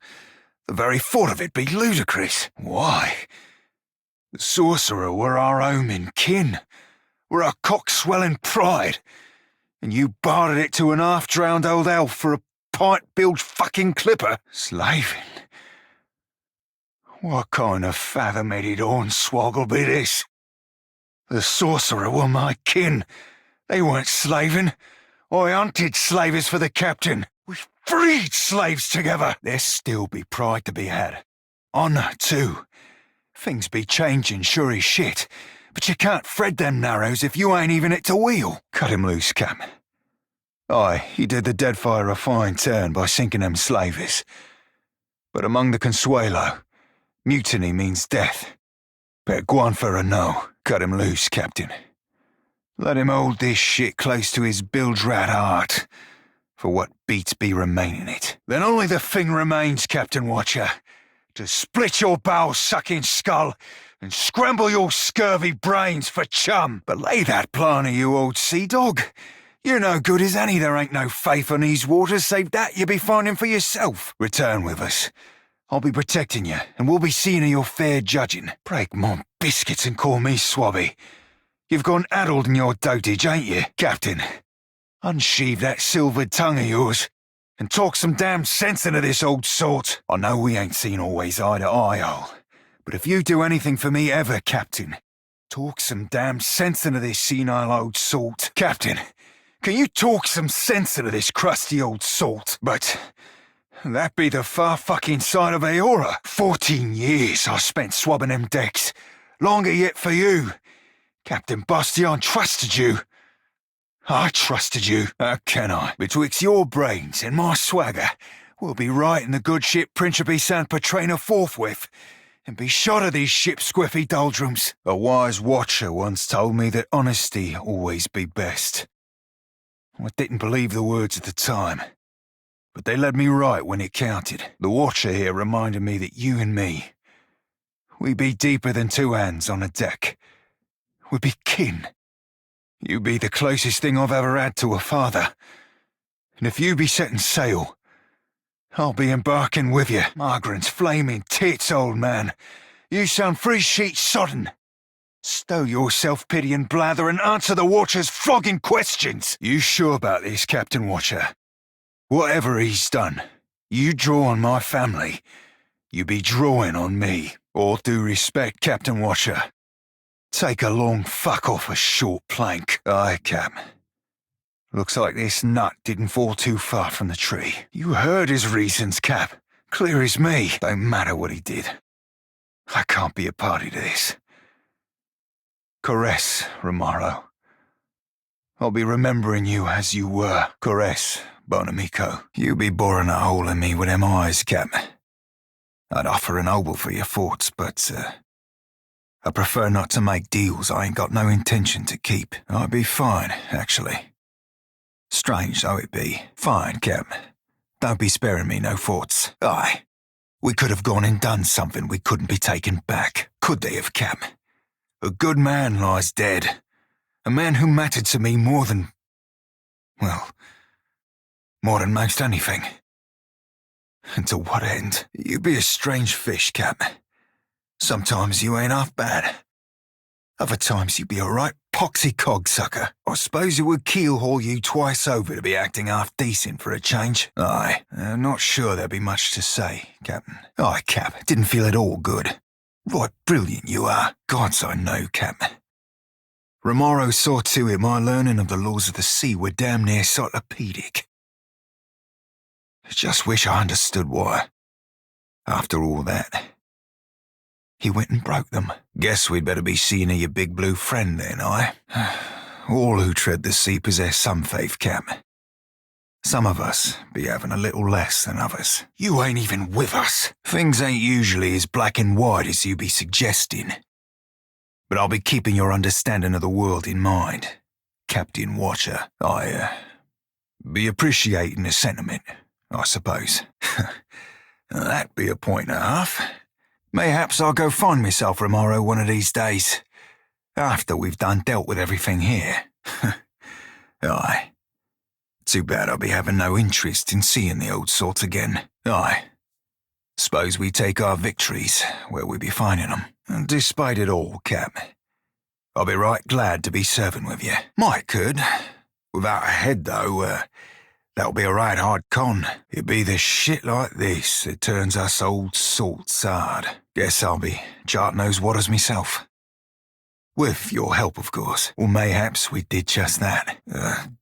The very thought of it be ludicrous. Why? The Sorcerer were our home and kin. Were our cock-swelling pride. And you bartered it to an half-drowned old elf for a pint-bilged fucking clipper. Slaving? What kind of fathom-headed hornswoggle be this? The Sorcerer were my kin. They weren't slaving. I hunted slavers for the Captain. We freed slaves together. There still be pride to be had. Honour, too. Things be changing sure as shit, but you can't thread them narrows if you ain't even at the wheel. Cut him loose, Cap. Aye, he did the Deadfire a fine turn by sinking them slavers. But among the Consuelo, mutiny means death. Bet Guanfer no. Cut him loose, Captain. Let him hold this shit close to his bilge rat heart, for what beats be remaining it. Then only the thing remains, Captain Watcher, to split your bowel-sucking skull and scramble your scurvy brains for chum. But lay that plan of you, old sea dog. You're no good as any. There ain't no faith on these waters, save that you be finding for yourself. Return with us. I'll be protecting you, and we'll be seeing of your fair judging. Break my biscuits and call me Swabby. You've gone addled in your dotage, ain't you, Captain? Unsheathe that silvered tongue of yours, and talk some damn sense into this old sort. I know we ain't seen always eye to eye, Al, but if you do anything for me ever, Captain, talk some damn sense into this senile old salt. Captain, can you talk some sense into this crusty old salt? But that be the far fucking side of Aora. 14 years I spent swabbing them decks. Longer yet for you. Captain Bastion trusted you. I trusted you. How can I? Betwixt your brains and my swagger, we'll be right in the good ship Principe San Petrina forthwith, and be shot of these ship squiffy doldrums. A wise watcher once told me that honesty always be best. I didn't believe the words at the time, but they led me right when it counted. The watcher here reminded me that you and me, we be deeper than two hands on a deck. We be kin. You be the closest thing I've ever had to a father. And if you be setting sail, I'll be embarking with you. Margaret's flaming tits, old man. You sound 3 sheets sodden. Stow your self-pity and blather and answer the Watcher's flogging questions. You sure about this, Captain Watcher? Whatever he's done, you draw on my family. You be drawing on me. All due respect, Captain Watcher. Take a long fuck off a short plank. Aye, Cap. Looks like this nut didn't fall too far from the tree. You heard his reasons, Cap. Clear as me. Don't matter what he did. I can't be a party to this. Caress, Romaro. I'll be remembering you as you were. Caress, Bonamico. You be boring a hole in me with them eyes, Cap. I'd offer an obol for your thoughts, but, I prefer not to make deals I ain't got no intention to keep. I'd be fine, actually. Strange though it be. Fine, Cap. Don't be sparing me no thoughts. Aye. We could have gone and done something we couldn't be taken back. Could they have, Cap? A good man lies dead. A man who mattered to me more than... well, more than most anything. And to what end? You be a strange fish, Cap. Sometimes you ain't half bad. Other times you be a right poxy cogsucker. I suppose it would keel-haul you twice over to be acting half decent for a change. Aye, I'm not sure there'd be much to say, Captain. Aye, Cap, didn't feel at all good. Right brilliant you are. Gods I know, Cap. Romaro saw to it my learning of the laws of the sea were damn near cyclopedic. Just wish I understood why. After all that, he went and broke them. Guess we'd better be seeing of your big blue friend then, aye? All who tread the sea possess some faith, Cap. Some of us be having a little less than others. You ain't even with us. Things ain't usually as black and white as you be suggesting. But I'll be keeping your understanding of the world in mind, Captain Watcher. I, be appreciating the sentiment, I suppose. That'd be a point and a half. Mayhaps I'll go find myself Romaro one of these days, after we've done dealt with everything here. Aye. Too bad I'll be having no interest in seeing the old sort again. Aye. Suppose we take our victories where we be finding them. And despite it all, Cap, I'll be right glad to be serving with you. Might could. Without a head, though, that'll be a right hard con. It be the shit like this that turns us old salts hard. Guess I'll be chart knows waters myself. With your help, of course. Or mayhaps we did just that.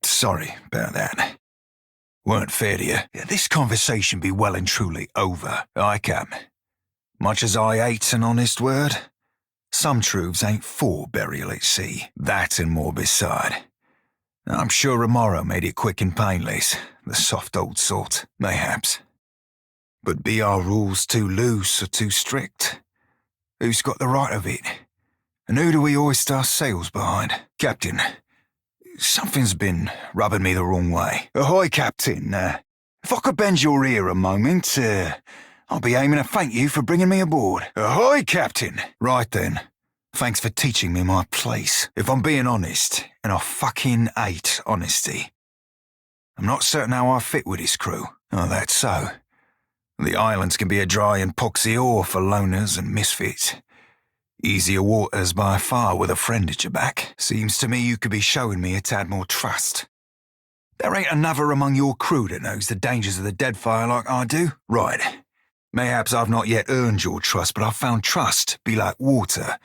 Sorry about that. Weren't fair to you. This conversation be well and truly over, aye, Cap. Much as I hates an honest word, some truths ain't for burial at sea. That and more beside. I'm sure Romaro made it quick and painless, the soft old sort, mayhaps. But be our rules too loose or too strict? Who's got the right of it? And who do we hoist our sails behind? Captain, Something's been rubbing me the wrong way. Ahoy, Captain. If I could bend your ear a moment, I'll be aiming to thank you for bringing me aboard. Ahoy, Captain! Right then. Thanks for teaching me my place. If I'm being honest, and I fucking hate honesty, I'm not certain how I fit with this crew. Oh, that's so. The islands can be a dry and poxy ore for loners and misfits. Easier waters by far with a friend at your back. Seems to me you could be showing me a tad more trust. There ain't another among your crew that knows the dangers of the Deadfire like I do. Right. Mayhaps I've not yet earned your trust, but I've found trust be like water.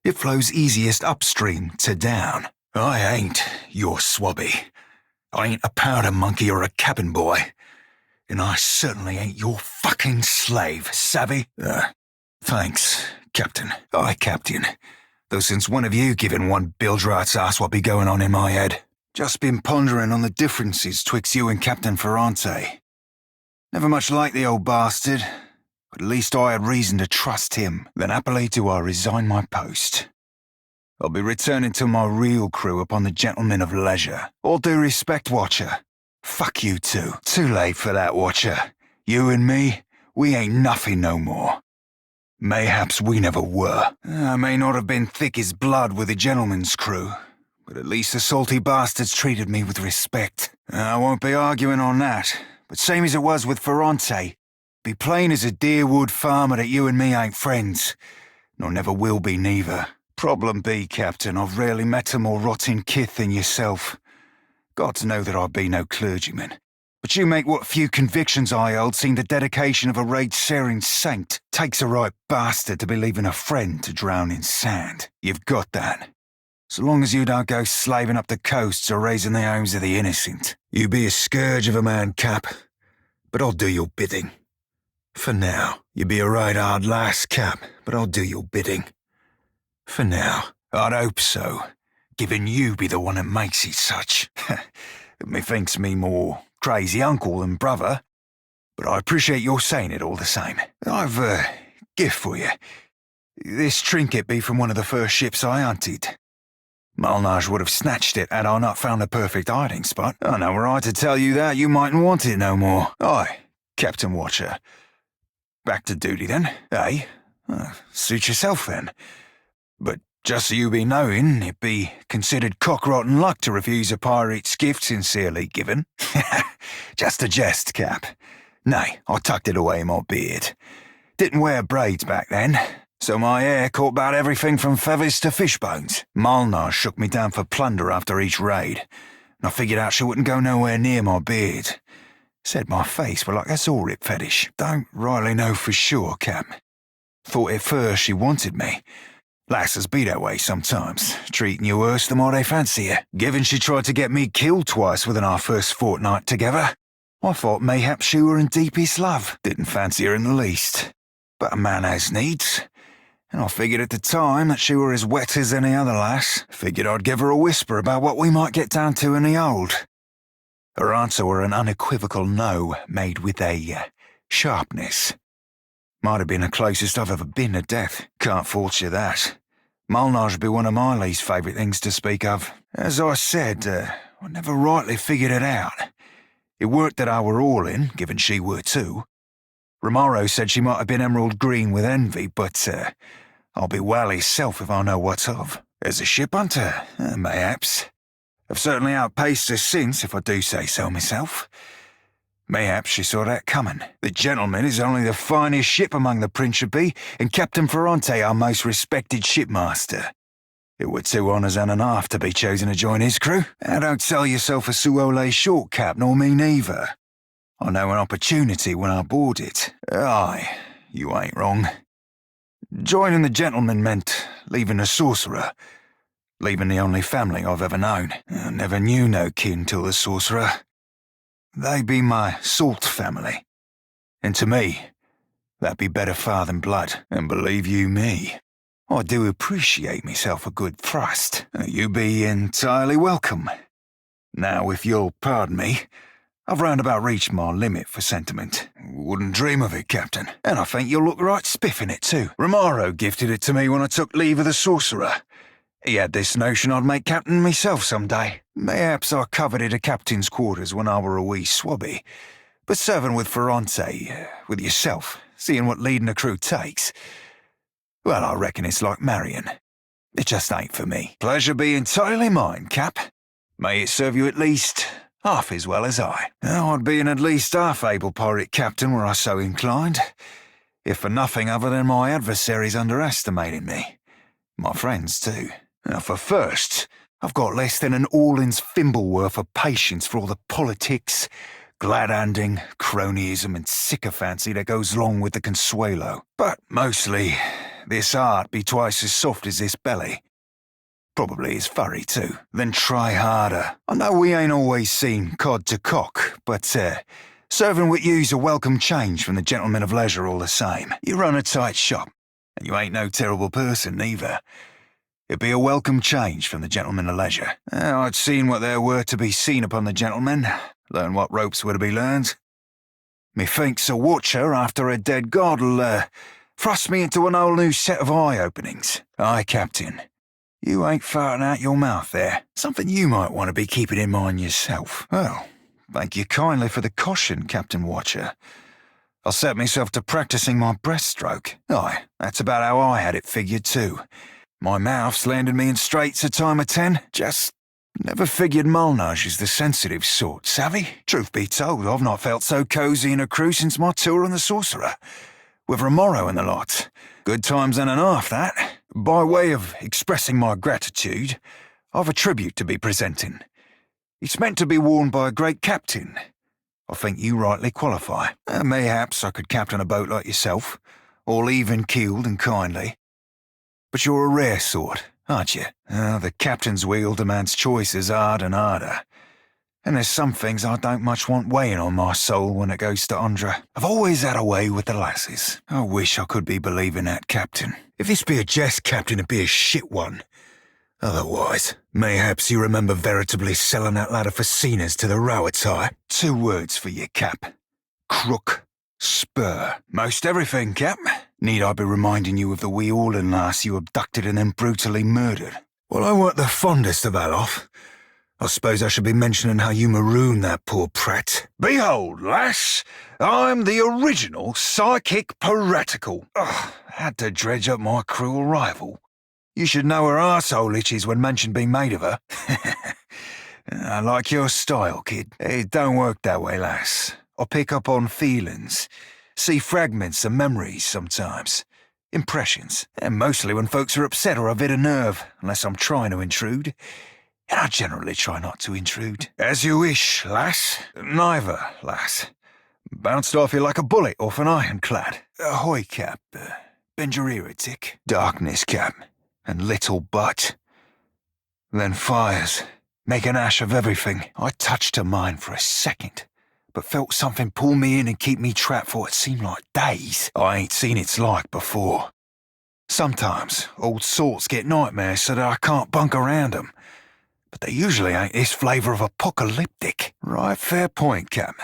It flows easiest upstream to down. I ain't your swabby. I ain't a powder monkey or a cabin boy. And I certainly ain't your fucking slave, savvy? Thanks, Captain. Aye, Captain. Though since when have you given one bilge-rat's ass what be going on in my head? Just been pondering on the differences twixt you and Captain Ferrante. Never much like the old bastard, but at least I had reason to trust him. Then happily do I resign my post. I'll be returning to my real crew upon the gentlemen of leisure. All due respect, Watcher. Fuck you too. Too late for that, Watcher. You and me, we ain't nothing no more. Mayhaps we never were. I may not have been thick as blood with the gentleman's crew, but at least the salty bastards treated me with respect. I won't be arguing on that, but same as it was with Ferrante, be plain as a dear wood farmer that you and me ain't friends, nor never will be neither. Problem be, Captain, I've rarely met a more rotting kith than yourself. Gods know that I be no clergyman, but you make what few convictions I hold seem the dedication of a raid-searing saint. Takes a right bastard to be leaving a friend to drown in sand. You've got that. So long as you don't go slaving up the coasts or raising the homes of the innocent. You be a scourge of a man, Cap, but I'll do your bidding. For now, you be a right hard lass, Cap, but I'll do your bidding. For now, I'd hope so, given you be the one that makes it such. Methinks me more crazy uncle than brother, but I appreciate your saying it all the same. I've a gift for you. This trinket be from one of the first ships I hunted. Malnage would have snatched it had I not found a perfect hiding spot. I know were I to tell you that, you mightn't want it no more. Aye, Captain Watcher. Back to duty then, eh? Suit yourself then. But just so you be knowing, it be considered cock-rotten luck to refuse a pirate's gift sincerely given. Just a jest, Cap. Nay, I tucked it away in my beard. Didn't wear braids back then, so my hair caught about everything from feathers to fish bones. Malnar shook me down for plunder after each raid, and I figured out she wouldn't go nowhere near my beard. Said my face were like a saw-rip fetish. Don't rightly know for sure, Cap. Thought at first she wanted me. Lasses be that way sometimes, treating you worse than what they fancy you. Given she tried to get me killed twice within our first fortnight together, I thought mayhaps she were in deepest love. Didn't fancy her in the least. But a man has needs, and I figured at the time that she were as wet as any other lass. Figured I'd give her a whisper about what we might get down to in the old. Her answer were an unequivocal no, made with a sharpness. Might have been the closest I've ever been to death. Can't fault you that. Malnage be one of my least favourite things to speak of. As I said, I never rightly figured it out. It worked that I were all in, given she were too. Romaro said she might have been emerald green with envy, but I'll be well hisself if I know what's of. As a ship hunter, mayhaps. I've certainly outpaced her since, if I do say so myself. Mayhaps she saw that coming. The gentleman is only the finest ship among the Principe, and Captain Ferrante our most respected shipmaster. It were 2 honours and a half to be chosen to join his crew. Now don't sell yourself a Suole short, Cap, nor me neither. I know an opportunity when I board it. Aye, you ain't wrong. Joining the gentleman meant leaving the sorcerer, leaving the only family I've ever known. I never knew no kin till the sorcerer. They be my salt family, and to me, that be better far than blood, and believe you me, I do appreciate myself a good thrust. You be entirely welcome. Now, if you'll pardon me, I've roundabout reached my limit for sentiment. Wouldn't dream of it, Captain, and I think you'll look right spiff in it too. Romaro gifted it to me when I took leave of the sorcerer. He had this notion I'd make captain myself some day. Mayhaps I coveted a captain's quarters when I were a wee swabby, but serving with Ferrante, with yourself, seeing what leading a crew takes, well, I reckon it's like marrying. It just ain't for me. Pleasure be entirely mine, Cap. May it serve you at least half as well as I. Now, I'd be an at least half able pirate captain were I so inclined, if for nothing other than my adversaries underestimating me. My friends, too. Now, for first, I've got less than an all-in's thimble worth of patience for all the politics, glad-handing, cronyism and sycophancy that goes along with the Consuelo. But mostly, this heart be twice as soft as this belly. Probably as furry, too. Then try harder. I know we ain't always seen cod to cock, but, serving with you's a welcome change from the gentlemen of leisure all the same. You run a tight shop, and you ain't no terrible person, neither. It'd be a welcome change from the gentlemen of leisure. I'd seen what there were to be seen upon the gentlemen, learn what ropes were to be learned. Methinks a watcher after a dead god'll, thrust me into an whole new set of eye-openings. Aye, Captain. You ain't farting out your mouth there. Something you might want to be keeping in mind yourself. Well, thank you kindly for the caution, Captain Watcher. I'll set myself to practicing my breaststroke. Aye, that's about how I had it figured too. My mouth's landed me in straits a time of 10. Just never figured Mulnage is the sensitive sort, savvy? Truth be told, I've not felt so cosy in a crew since my tour on the Sorcerer. With Remoro and the lot. Good times and a half, that. By way of expressing my gratitude, I've a tribute to be presenting. It's meant to be worn by a great captain. I think you rightly qualify. Mayhaps I could captain a boat like yourself, all even-keeled and kindly. But you're a rare sort, aren't you? The captain's wheel demands choices hard and harder. And there's some things I don't much want weighing on my soul when it goes to Andra. I've always had a way with the lasses. I wish I could be believing that, Captain. If this be a jest, Captain, it be a shit one. Otherwise, mayhaps you remember veritably selling that lad of Facinas to the Rowatai. 2 words for you, Cap. Crook, spur. Most everything, Cap. Need I be reminding you of the wee Orlan lass you abducted and then brutally murdered? Well, I weren't the fondest of Alof. I suppose I should be mentioning how you marooned that poor prat. Behold, lass, I'm the original psychic piratical. Had to dredge up my cruel rival. You should know her arsehole itches when mention be made of her. I like your style, kid. It don't work that way, lass. I pick up on feelings, see fragments of memories sometimes. Impressions, and mostly when folks are upset or a bit of nerve, unless I'm trying to intrude. And I generally try not to intrude. As you wish, lass. Neither, lass. Bounced off you like a bullet off an ironclad. Ahoy, Cap. Bend your ear a tick. Darkness, Cap. And little butt. Then fires. Make an ash of everything. I touched her mind for a second, but felt something pull me in and keep me trapped for what seemed like days. I ain't seen its like before. Sometimes old salts get nightmares so that I can't bunk around 'em. But they usually ain't this flavour of apocalyptic. Right, fair point, Cap.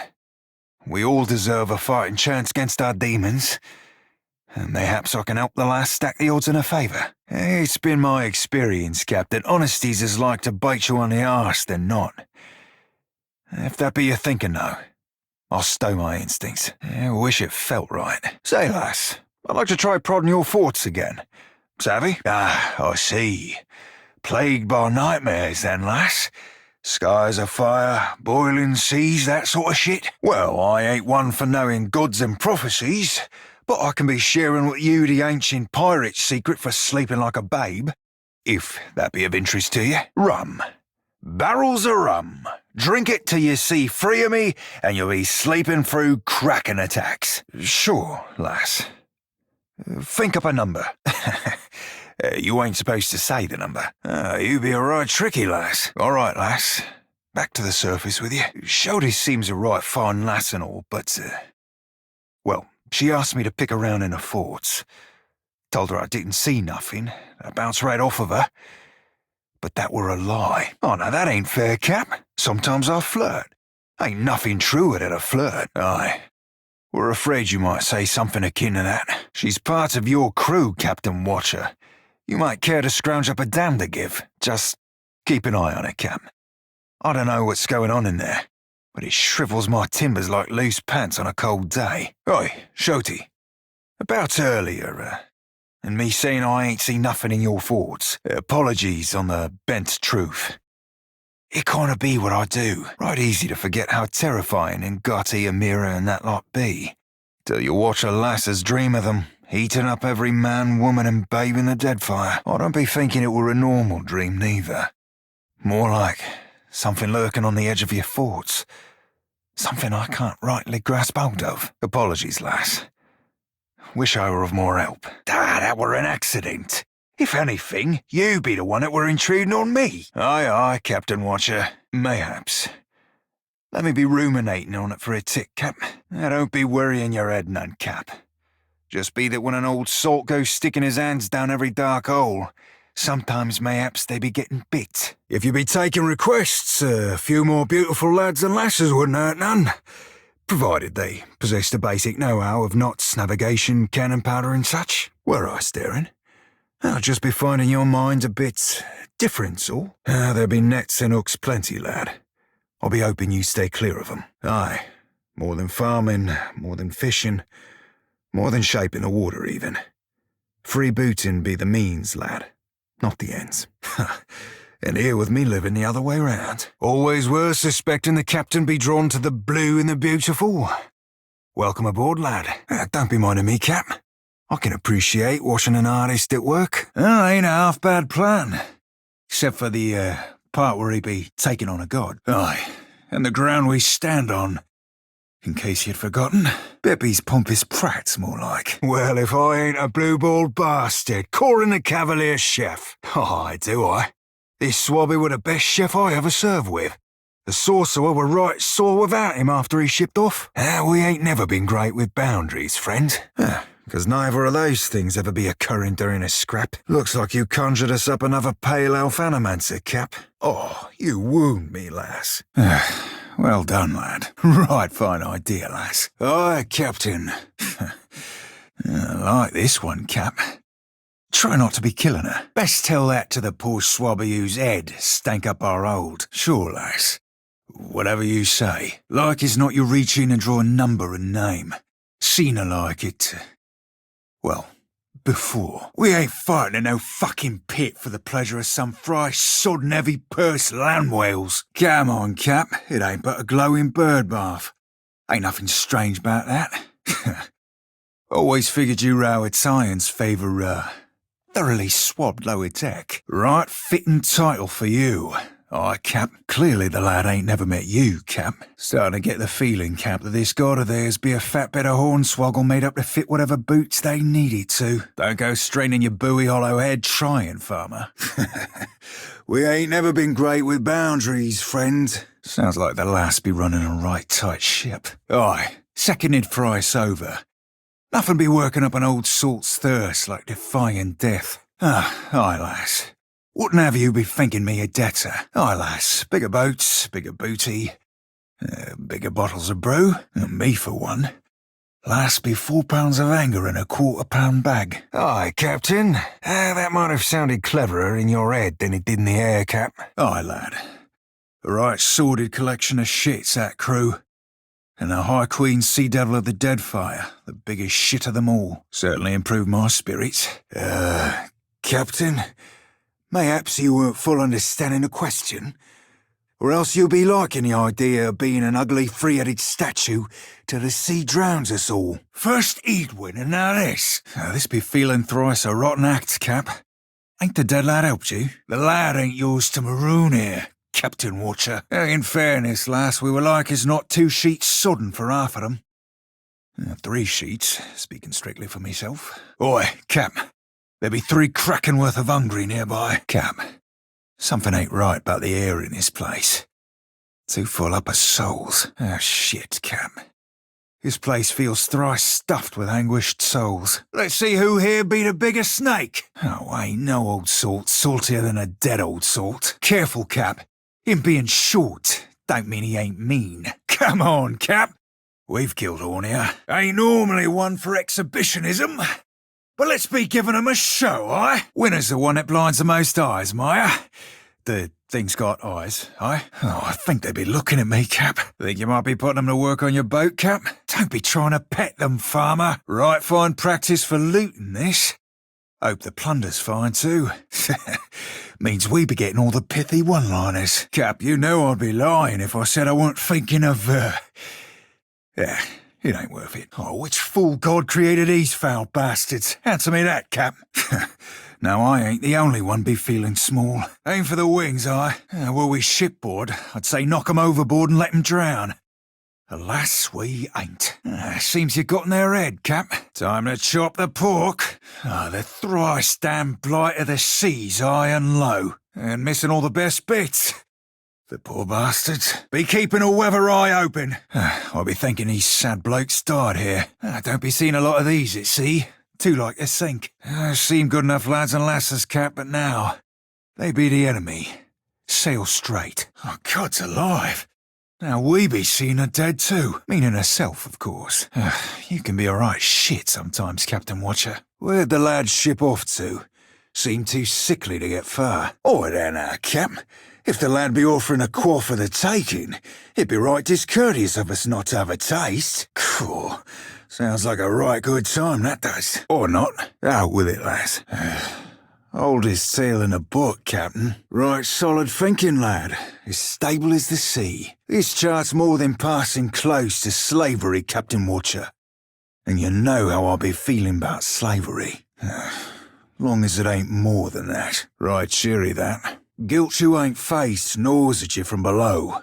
We all deserve a fighting chance against our demons. And mayhaps I can help the lass stack the odds in her favour. It's been my experience, Cap, that honesty's as like to bite you on the arse than not. If that be your thinking, though, I'll stow my instincts. I wish it felt right. Say, lass, I'd like to try prodding your forts again. Savvy? I see. Plagued by nightmares, then, lass. Skies afire, boiling seas, that sort of shit. Well, I ain't one for knowing gods and prophecies, but I can be sharing with you the ancient pirate's secret for sleeping like a babe, if that be of interest to you. Rum. Barrels of rum. Drink it till you see 3 of me, and you'll be sleeping through cracking attacks. Sure, lass. Think up a number. You ain't supposed to say the number. You be a right tricky lass. All right, lass. Back to the surface with you. Shoulders seems a right fine lass and all, but, well, she asked me to pick around in her forts. Told her I didn't see nothing. I bounced right off of her. But that were a lie. Oh, no, that ain't fair, Cap. Sometimes I flirt. Ain't nothing truer than a flirt. Aye. We're afraid you might say something akin to that. She's part of your crew, Captain Watcher. You might care to scrounge up a dam to give. Just keep an eye on it, Cap. I don't know what's going on in there, but it shrivels my timbers like loose pants on a cold day. Oi, Shoti. About earlier, and me saying I ain't seen nothing in your forts. Apologies on the bent truth. It can't be what I do. Right easy to forget how terrifying Ngati, Amira and that lot be. Till you watch a lasses dream of them, eating up every man, woman and babe in the Deadfire. I don't be thinking it were a normal dream neither. More like something lurking on the edge of your thoughts. Something I can't rightly grasp hold of. Apologies, lass. Wish I were of more help. That were an accident. If anything, you be the one that were intruding on me. Aye, Captain Watcher. Mayhaps. Let me be ruminating on it for a tick, Cap. Don't be worrying your head none, Cap. Just be that when an old salt goes sticking his hands down every dark hole, sometimes mayhaps they be getting bit. If you be taking requests, a few more beautiful lads and lasses wouldn't hurt none. Provided they possess the basic know-how of knots, navigation, cannon powder and such. Were I staring? I'll just be finding your mind a bit different, so. There be nets and hooks plenty, lad. I'll be hoping you stay clear of them. Aye, more than farming, more than fishing, more than shaping the water even. Freebooting be the means, lad, not the ends. And here with me living the other way round. Always were suspecting the captain be drawn to the blue and the beautiful. Welcome aboard, lad. Don't be minding me, Cap. I can appreciate watching an artist at work. Ain't a half-bad plan. Except for the, part where he be taking on a god. Aye, and the ground we stand on. In case you'd forgotten, Beppy's pompous prats, more like. Well, if I ain't a blue-balled bastard, calling the Cavalier chef. Aye, do I? This swabby were the best chef I ever served with. The sorcerer were right sore without him after he shipped off. We ain't never been great with boundaries, friend. Because neither of those things ever be occurring during a scrap. Looks like you conjured us up another pale elf animancer, Cap. Oh, you wound me, lass. Well done, lad. Right fine idea, lass. Aye, Captain. I like this one, Cap. Try not to be killing her. Best tell that to the poor swabby whose head stank up our hold. Sure, lass. Whatever you say. Like is not you reach in and draw a number and name. Seen her like it. Well, before. We ain't fighting in no fucking pit for the pleasure of some fry sodden heavy purse land whales. Come on, Cap. It ain't but a glowing bird bath. Ain't nothing strange about that. Always figured you Howard Science favour, thoroughly swabbed lower tech. Right fitting title for you. Aye, Cap. Clearly the lad ain't never met you, Cap. Starting to get the feeling, Cap, that this god of theirs be a fat bit of hornswoggle made up to fit whatever boots they need it to. Don't go straining your buoy hollow head trying, farmer. We ain't never been great with boundaries, friend. Sounds like the lass be running a right tight ship. Aye, seconded price over. Nothing be working up an old salt's thirst like defying death. Aye, lass. Wouldn't have you be thinking me a debtor? Aye, lass. Bigger boats, bigger booty, bigger bottles of brew, and me for one. Lass be 4 pounds of anger in a £1/4 bag. Aye, Captain. That might have sounded cleverer in your head than it did in the air, Cap. Aye, lad. A right sordid collection of shits, that crew. And the High Queen Sea Devil of the Deadfire, the biggest shit of them all. Certainly improved my spirits. Captain, mayhaps you weren't full understanding the question? Or else you'll be liking the idea of being an ugly three-headed statue till the sea drowns us all. First Edwin and now this. This be feeling thrice a rotten act, Cap. Ain't the dead lad helped you? The lad ain't yours to maroon here, Captain Watcher. In fairness, lass, we were like as not 2 sheets sodden for half of them. 3 sheets, speaking strictly for myself. Oi, Cap, there be 3 cracking worth of hungry nearby. Cap, something ain't right about the air in this place. Too full up of souls. Shit, Cap. This place feels thrice stuffed with anguished souls. Let's see who here be the bigger snake. Oh, ain't no old salt saltier than a dead old salt. Careful, Cap. Him being short don't mean he ain't mean. Come on, Cap. We've killed horn here. Ain't normally one for exhibitionism. But let's be giving 'em a show, aye? Winner's the one that blinds the most eyes, Maya. The thing's got eyes, aye? Oh, I think they'd be looking at me, Cap. Think you might be putting them to work on your boat, Cap? Don't be trying to pet them, farmer. Right fine practice for looting, this. Hope the plunder's fine, too. Means we be getting all the pithy one-liners. Cap, you know I'd be lying if I said I weren't thinking of, Yeah, it ain't worth it. Oh, which fool God created these foul bastards? Answer me that, Cap. Now, I ain't the only one be feeling small. Aim for the wings, were we shipboard, I'd say knock 'em overboard and let 'em drown. Alas, we ain't. Seems you got in their head, Cap. Time to chop the pork. The thrice damned blight of the seas, high and low. And missing all the best bits. The poor bastards. Be keeping a weather eye open. I'll be thinking these sad blokes died here. Don't be seeing a lot of these at sea. Too like to sink. Seem good enough lads and lasses, Cap, but now they be the enemy. Sail straight. Oh, God's alive. Now we be seen her dead too. Meaning herself, of course. You can be a right shit sometimes, Captain Watcher. Where'd the lad ship off to? Seemed too sickly to get far. Oh, then, Cap. If the lad be offering a quaff for the taking, it'd be right discourteous of us not to have a taste. Cool. Sounds like a right good time, that does. Or not. Out with it, lass. Oldest tale in the book, Captain. Right solid thinking, lad. As stable as the sea. This chart's more than passing close to slavery, Captain Watcher. And you know how I be feeling about slavery. Long as it ain't more than that. Right cheery, that. Guilt you ain't faced gnaws at you from below.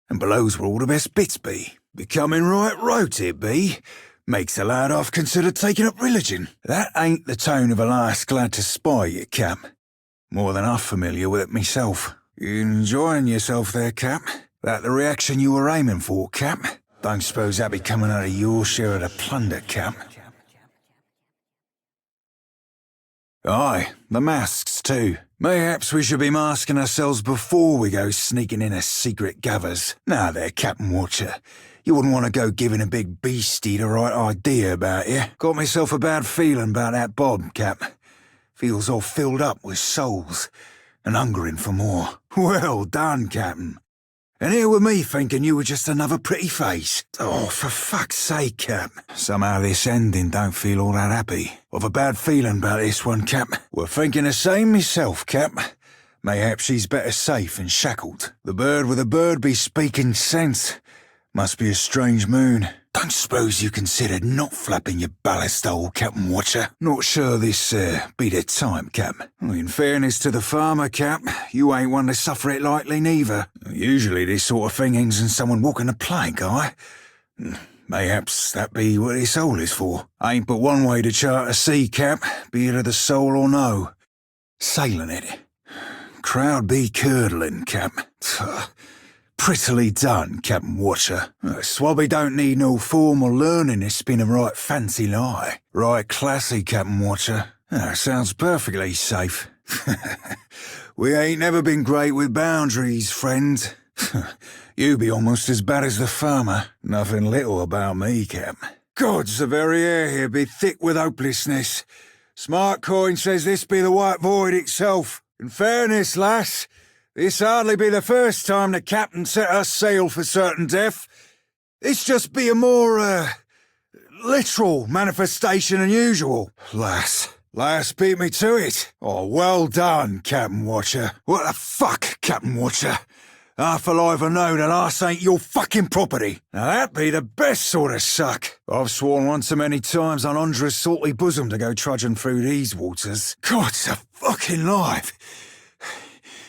And below's where all the best bits be. Becoming right rote it be. Makes a lad half consider taking up religion. That ain't the tone of a lass glad to spy you, Cap. More than half familiar with it myself. You enjoying yourself there, Cap? That the reaction you were aiming for, Cap? Don't suppose that be coming out of your share of the plunder, Cap? Aye, the masks too. Mayhaps we should be masking ourselves before we go sneaking in as secret gathers. Now there, Captain Watcher. You wouldn't want to go giving a big beastie the right idea about you. Got myself a bad feeling about that Bob, Cap. Feels all filled up with souls, and hungering for more. Well done, Captain. And here with me thinking you were just another pretty face. Oh, for fuck's sake, Cap. Somehow this ending don't feel all that happy. I've a bad feeling about this one, Cap. We're thinking the same myself, Cap. Mayhaps she's better safe and shackled. The bird with a bird be speaking sense. Must be a strange moon. Don't suppose you considered not flapping your ballast, old Captain Watcher? Not sure this, be the time, Cap. In fairness to the farmer, Cap, you ain't one to suffer it lightly neither. Usually this sort of thing ends in someone walking a plank, Mayhaps that be what this hole is for. Ain't but one way to chart a sea, Cap, be it of the soul or no. Sailing it. Crowd be curdling, Cap. Prettily done, Captain Watcher. Swabby don't need no formal learning to spin a right fancy lie. Right classy, Captain Watcher. Sounds perfectly safe. We ain't never been great with boundaries, friend. You be almost as bad as the farmer. Nothing little about me, Cap. Gods, the very air here be thick with hopelessness. Smart coin says this be the white void itself. In fairness, lass, this hardly be the first time the captain set us sail for certain death. This just be a more, literal manifestation than usual. Lass, beat me to it. Oh, well done, Captain Watcher. What the fuck, Captain Watcher? Half alive I know that arse ain't your fucking property. Now that be the best sort of suck. I've sworn once so many times on Andra's salty bosom to go trudging through these waters. God's a fucking life.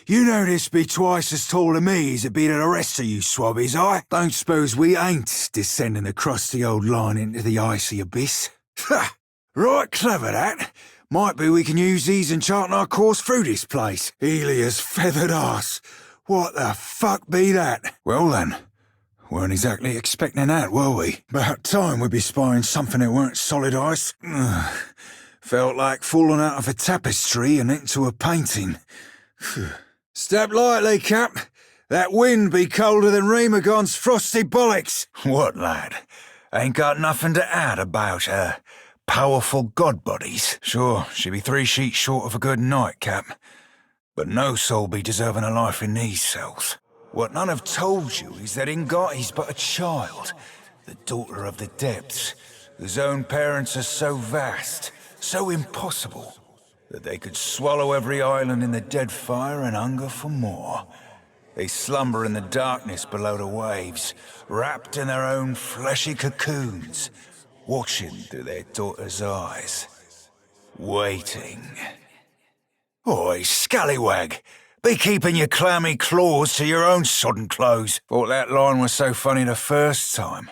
You know this be twice as tall to me as it be to the rest of you swabbies, Don't suppose we ain't descending across the old line into the icy abyss? Right clever, that. Might be we can use these and chart our course through this place. Elia's feathered arse. What the fuck be that? Well then, weren't exactly expecting that, were we? About time we'd be spying something that weren't solid ice. Felt like falling out of a tapestry and into a painting. Step lightly, Cap. That wind be colder than Remagon's frosty bollocks. What, lad? Ain't got nothing to add about her powerful god bodies? Sure, she be 3 sheets short of a good night, Cap. But no soul be deserving a life in these cells. What none have told you is that Ingotti's but a child, the daughter of the depths, whose own parents are so vast, so impossible, that they could swallow every island in the Deadfire and hunger for more. They slumber in the darkness below the waves, wrapped in their own fleshy cocoons, watching through their daughter's eyes. Waiting. Oi, scallywag! Be keeping your clammy claws to your own sodden clothes. Thought that line was so funny the first time.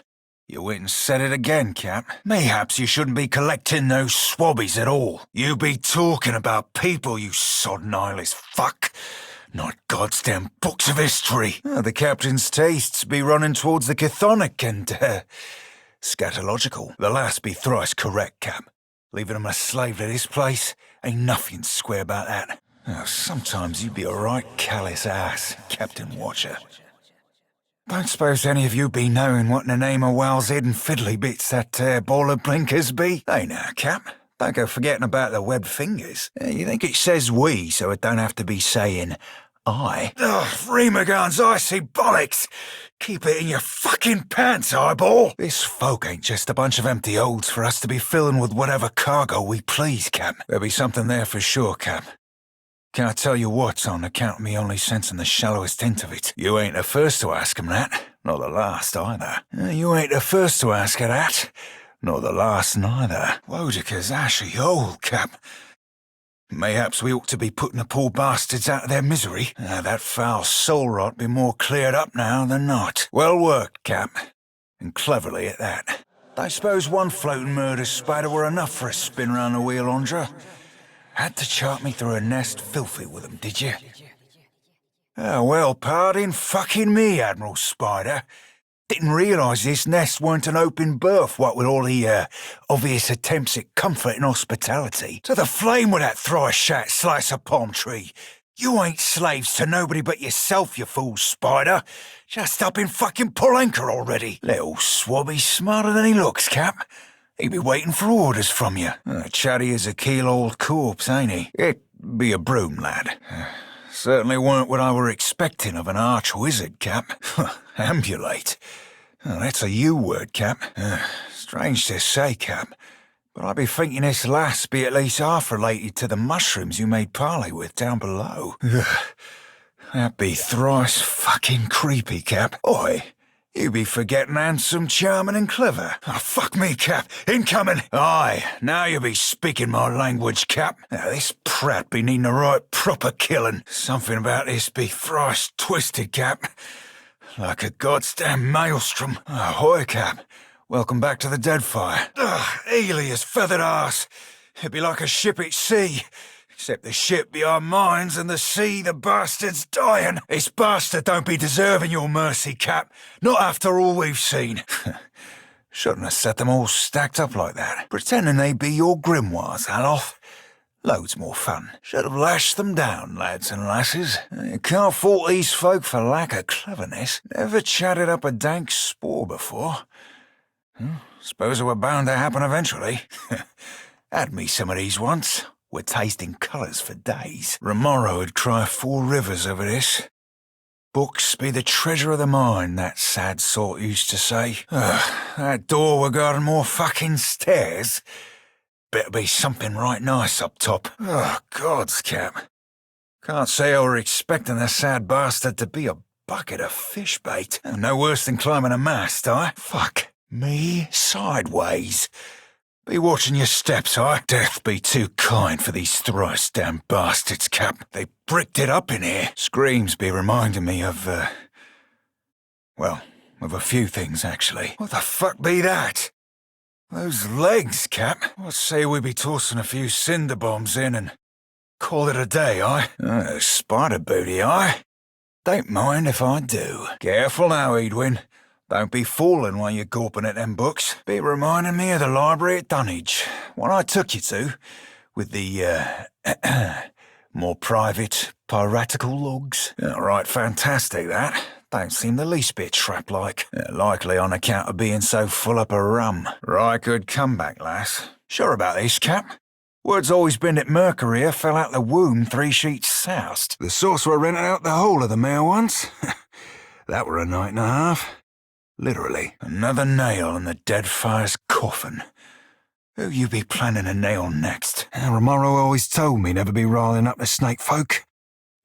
You went and said it again, Cap. Mayhaps you shouldn't be collecting those swabbies at all. You be talking about people, you sodden eyeless fuck. Not goddamn books of history. The captain's tastes be running towards the chthonic and, scatological. The last be thrice correct, Cap. Leaving him a slave to this place, ain't nothing square about that. Sometimes you be a right callous ass, Captain Watcher. Don't suppose any of you be knowing what in the name of Wow's head and fiddly bits that ball of blinkers be? Hey now, Cap. Don't go forgetting about the webbed fingers. You think it says we, so it don't have to be saying I. Freemagun's icy bollocks! Keep it in your fucking pants, eyeball! This folk ain't just a bunch of empty holds for us to be filling with whatever cargo we please, Cap. There'll be something there for sure, Cap. Can I tell you what's on account of me only sensing the shallowest hint of it? You ain't the first to ask him that, nor the last either. You ain't the first to ask her that, nor the last neither. Wodika's ashy old, Cap. Mayhaps we ought to be putting the poor bastards out of their misery. That foul soul rot be more cleared up now than not. Well worked, Cap. And cleverly at that. Don't suppose one floating murder spider were enough for a spin round the wheel, Andra? Had to chart me through a nest filthy with them, did you? Well, pardon fucking me, Admiral Spider. Didn't realise this nest weren't an open berth, what with all the, obvious attempts at comfort and hospitality. To the flame with that thrice-shat slice of palm tree. You ain't slaves to nobody but yourself, you fool Spider. Just up in fucking pull anchor already. Little swabby's smarter than he looks, Cap. He be waiting for orders from you. Chatty as a keel-old corpse, ain't he? It be a broom, lad. Certainly weren't what I were expecting of an arch-wizard, Cap. Ambulate. That's a you word, Cap. Strange to say, Cap, but I be thinking this last be at least half related to the mushrooms you made parley with down below. That be thrice fucking creepy, Cap. Oi! You be forgetting handsome, charming and clever. Fuck me, Cap. Incoming! Aye, now you be speaking my language, Cap. This prat be needing a right proper killing. Something about this be thrice twisted, Cap. Like a goddamn maelstrom. Ahoy, Cap. Welcome back to the Deadfire. Elia's feathered arse. It'd be like a ship at sea. Except the ship be our minds and the sea the bastard's dying. This bastard don't be deserving your mercy, Cap. Not after all we've seen. Shouldn't have set them all stacked up like that. Pretending they be your grimoires, Aloth. Loads more fun. Should have lashed them down, lads and lasses. You can't fault these folk for lack of cleverness. Never chatted up a dank spore before. Suppose it were bound to happen eventually. Had me some of these once. We're tasting colours for days. Remoro would cry 4 rivers over this. Books be the treasure of the mind, that sad sort used to say. That door regarding more fucking stairs. Better be something right nice up top. Gods, Cap. Can't say I were expecting the sad bastard to be a bucket of fish bait. No worse than climbing a mast, Fuck me sideways. Be watching your steps, Death be too kind for these thrice damn bastards, Cap. They bricked it up in here. Screams be reminding me of, of a few things, actually. What the fuck be that? Those legs, Cap. What say we be tossing a few cinder bombs in and call it a day, spider booty, Don't mind if I do. Careful now, Edwin. Don't be fooling while you're gawping at them books. Be reminding me of the library at Dunwich, one I took you to, with the, more private, piratical logs. Right, fantastic, that. Don't seem the least bit trap-like. Likely on account of being so full up of rum. Right good comeback, lass. Sure about this, Cap? Word's always been that Mercury fell out the womb 3 sheets soused. The sorcerer rented out the whole of the mare once. That were a night and a half. Literally, another nail in the Deadfire's coffin. Who you be planning to nail next? Romaro always told me never be riling up the snake folk.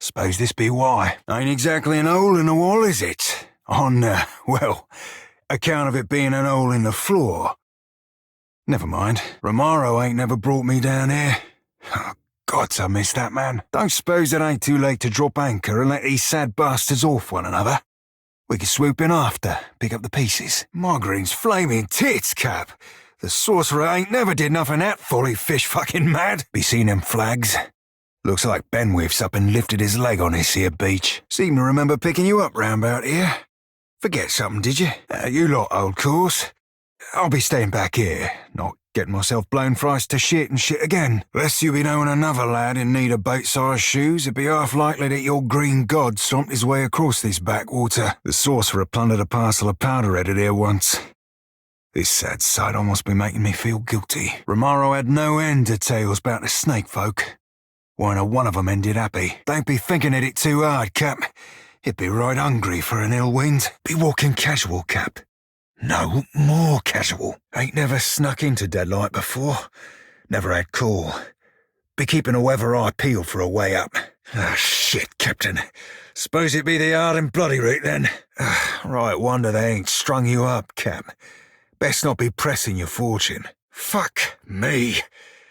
Suppose this be why. Ain't exactly an hole in the wall, is it? On, well, account of it being an hole in the floor. Never mind. Romaro ain't never brought me down here. Oh, gods, I miss that man. Don't suppose it ain't too late to drop anchor and let these sad bastards off one another? We could swoop in after, pick up the pieces. Margarine's flaming tits, Cap. The sorcerer ain't never did nothing that fully fish fucking mad. Be seen them flags? Looks like Benwiff's up and lifted his leg on this here beach. Seem to remember picking you up round about here. Forget something, did you? You lot, old course. I'll be staying back here, not getting myself blown thrice to shit and shit again. Lest you be knowing another lad in need of boat-sized shoes, it'd be half likely that your green god stomped his way across this backwater. The sorcerer plundered a parcel of powder headed here once. This sad sight almost be making me feel guilty. Romaro had no end of tales about the snake folk. Weren't a one of 'em ended happy. Don't be thinking at it too hard, Cap. You'd be right hungry for an ill wind. Be walking casual, Cap. No, more casual. Ain't never snuck into Deadlight before. Never had call. Be keeping a weather eye peeled for a way up. Ah, shit, Captain. Suppose it be the hard and bloody route, then. Right wonder they ain't strung you up, Cap. Best not be pressing your fortune. Fuck me.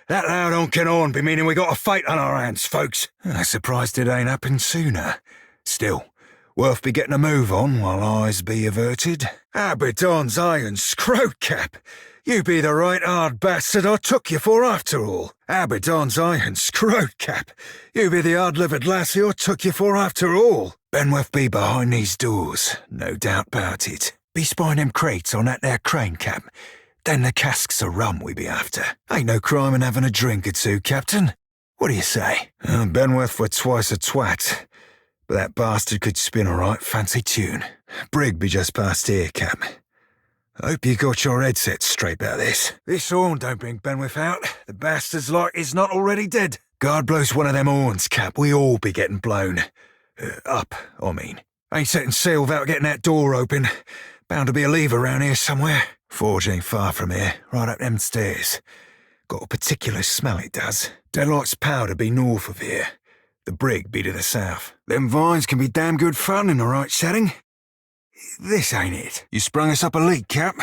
That loud honking horn be meaning we got a fate on our hands, folks. I'm surprised it ain't happened sooner. Still, worth be getting a move on while eyes be averted. Abaddon's iron scrote, Cap. You be the right hard bastard I took you for after all. Abaddon's iron scrote, Cap. You be the hard-livered lassie I took you for after all. Benwiff be behind these doors, no doubt about it. Be spying them crates on that there crane, Cap. Then the casks of rum we be after. Ain't no crime in having a drink or two, Captain. What do you say? Benwiff were twice a twat. But that bastard could spin a right fancy tune. Brig be just past here, Cap. Hope you got your head set straight about this. This horn don't bring Benwiff out. The bastard's like he's not already dead. God blows one of them horns, Cap. We all be getting blown. Up, I mean. Ain't setting sail without getting that door open. Bound to be a lever around here somewhere. Forge ain't far from here, right up them stairs. Got a particular smell it does. Deadlight's powder be north of here. The brig be to the south. Them vines can be damn good fun in the right setting. This ain't it. You sprung us up a leak, Cap.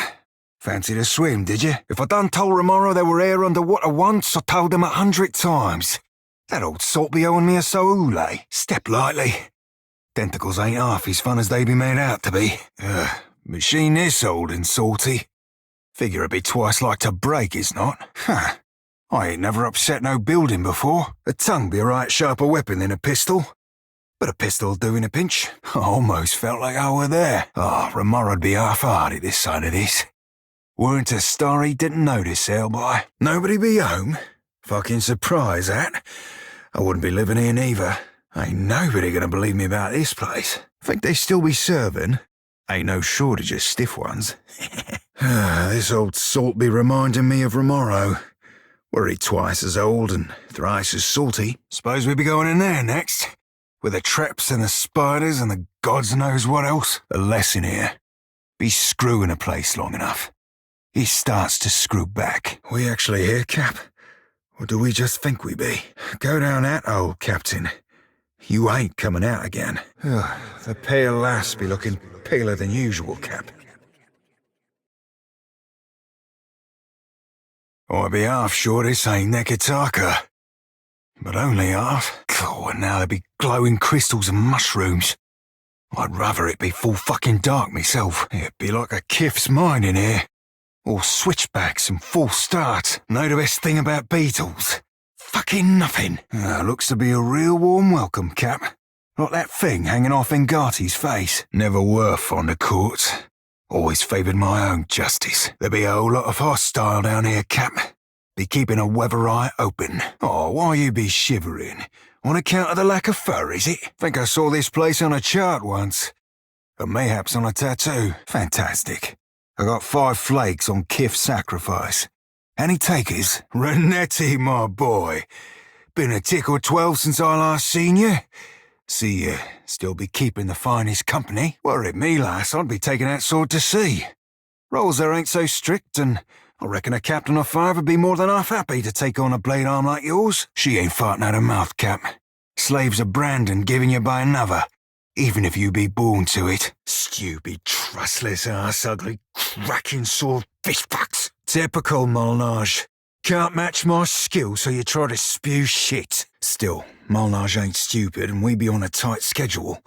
Fancied a swim, did you? If I done told Romaro they were here underwater once, I told them 100 times. That old salt be owing me a soule. Step lightly. Tentacles ain't half as fun as they be made out to be. Machine this old and salty. Figure it'd be twice like to break, is not? Huh. I ain't never upset no building before. A tongue be a right sharper weapon than a pistol. But a pistol'll do in a pinch. I almost felt like I were there. Romaro'd be half-hearted this side of this. Weren't a star he didn't notice sail by. Nobody be home? Fucking surprise, that. I wouldn't be living here neither. Ain't nobody gonna believe me about this place. Think they still be serving? Ain't no shortage of stiff ones. This old salt be reminding me of Romaro. Were he twice as old and thrice as salty? Suppose we be going in there next. With the traps and the spiders and the gods knows what else. A lesson here. Be screwing a place long enough. He starts to screw back. We actually here, Cap? Or do we just think we be? Go down that hole, Captain. You ain't coming out again. The pale lass be looking paler than usual, Cap. I be half sure this ain't Nekataka. But only half. God, and now there be glowing crystals and mushrooms. I'd rather it be full fucking dark myself. It'd be like a kif's mine in here. Or switchbacks and false starts. Know the best thing about beetles? Fucking nothing. Looks to be a real warm welcome, Cap. Like that thing hanging off Ngati's face. Never were fond of courts. Always favoured my own justice. There be a whole lot of hostile down here, Cap. Be keeping a weather eye open. Why you be shivering? On account of the lack of fur, is it? Think I saw this place on a chart once. Or mayhaps on a tattoo. Fantastic. I got 5 flakes on Kif's sacrifice. Any takers? Renetti, my boy. Been a tick or 12 since I last seen you. See you still be keeping the finest company. Worried me, lass, I'd be taking that sword to sea. Roles there ain't so strict, and I reckon a captain or five would be more than half happy to take on a blade arm like yours. She ain't farting out her mouth, Cap. Slaves are branding given you by another, even if you be born to it. Stupid, trustless ass, ugly, cracking sword fishfucks. Typical Molnage. Can't match my skill, so you try to spew shit. Still, Molnage ain't stupid, and we be on a tight schedule.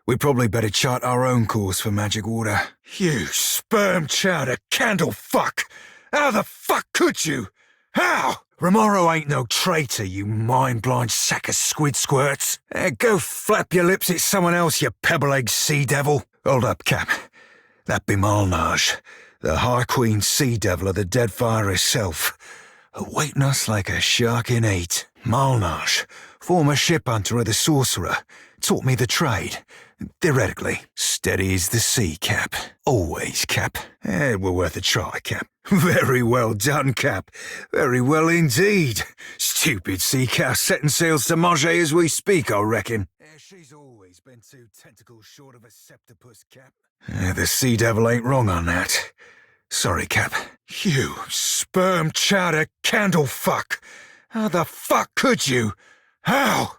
We probably better chart our own course for magic water. You sperm chowder candle fuck! How the fuck could you? How? Romaro ain't no traitor, you mind-blind sack of squid squirts. Go flap your lips at someone else, you pebble-egg sea devil. Hold up, Cap. That be Molnage, the High Queen Sea Devil of the Deadfire herself, awaiting us like a shark in heat. Molnage, former shiphunter of the Sorcerer, taught me the trade. Theoretically, steady as the sea, Cap. Always, Cap. It were worth a try, Cap. Very well done, Cap. Very well indeed. Stupid sea cow setting sails to Manger as we speak, I reckon. She's always been 2 tentacles short of a septopus, Cap. The Sea Devil ain't wrong on that. Sorry, Cap. You sperm chowder candle fuck! How the fuck could you? How?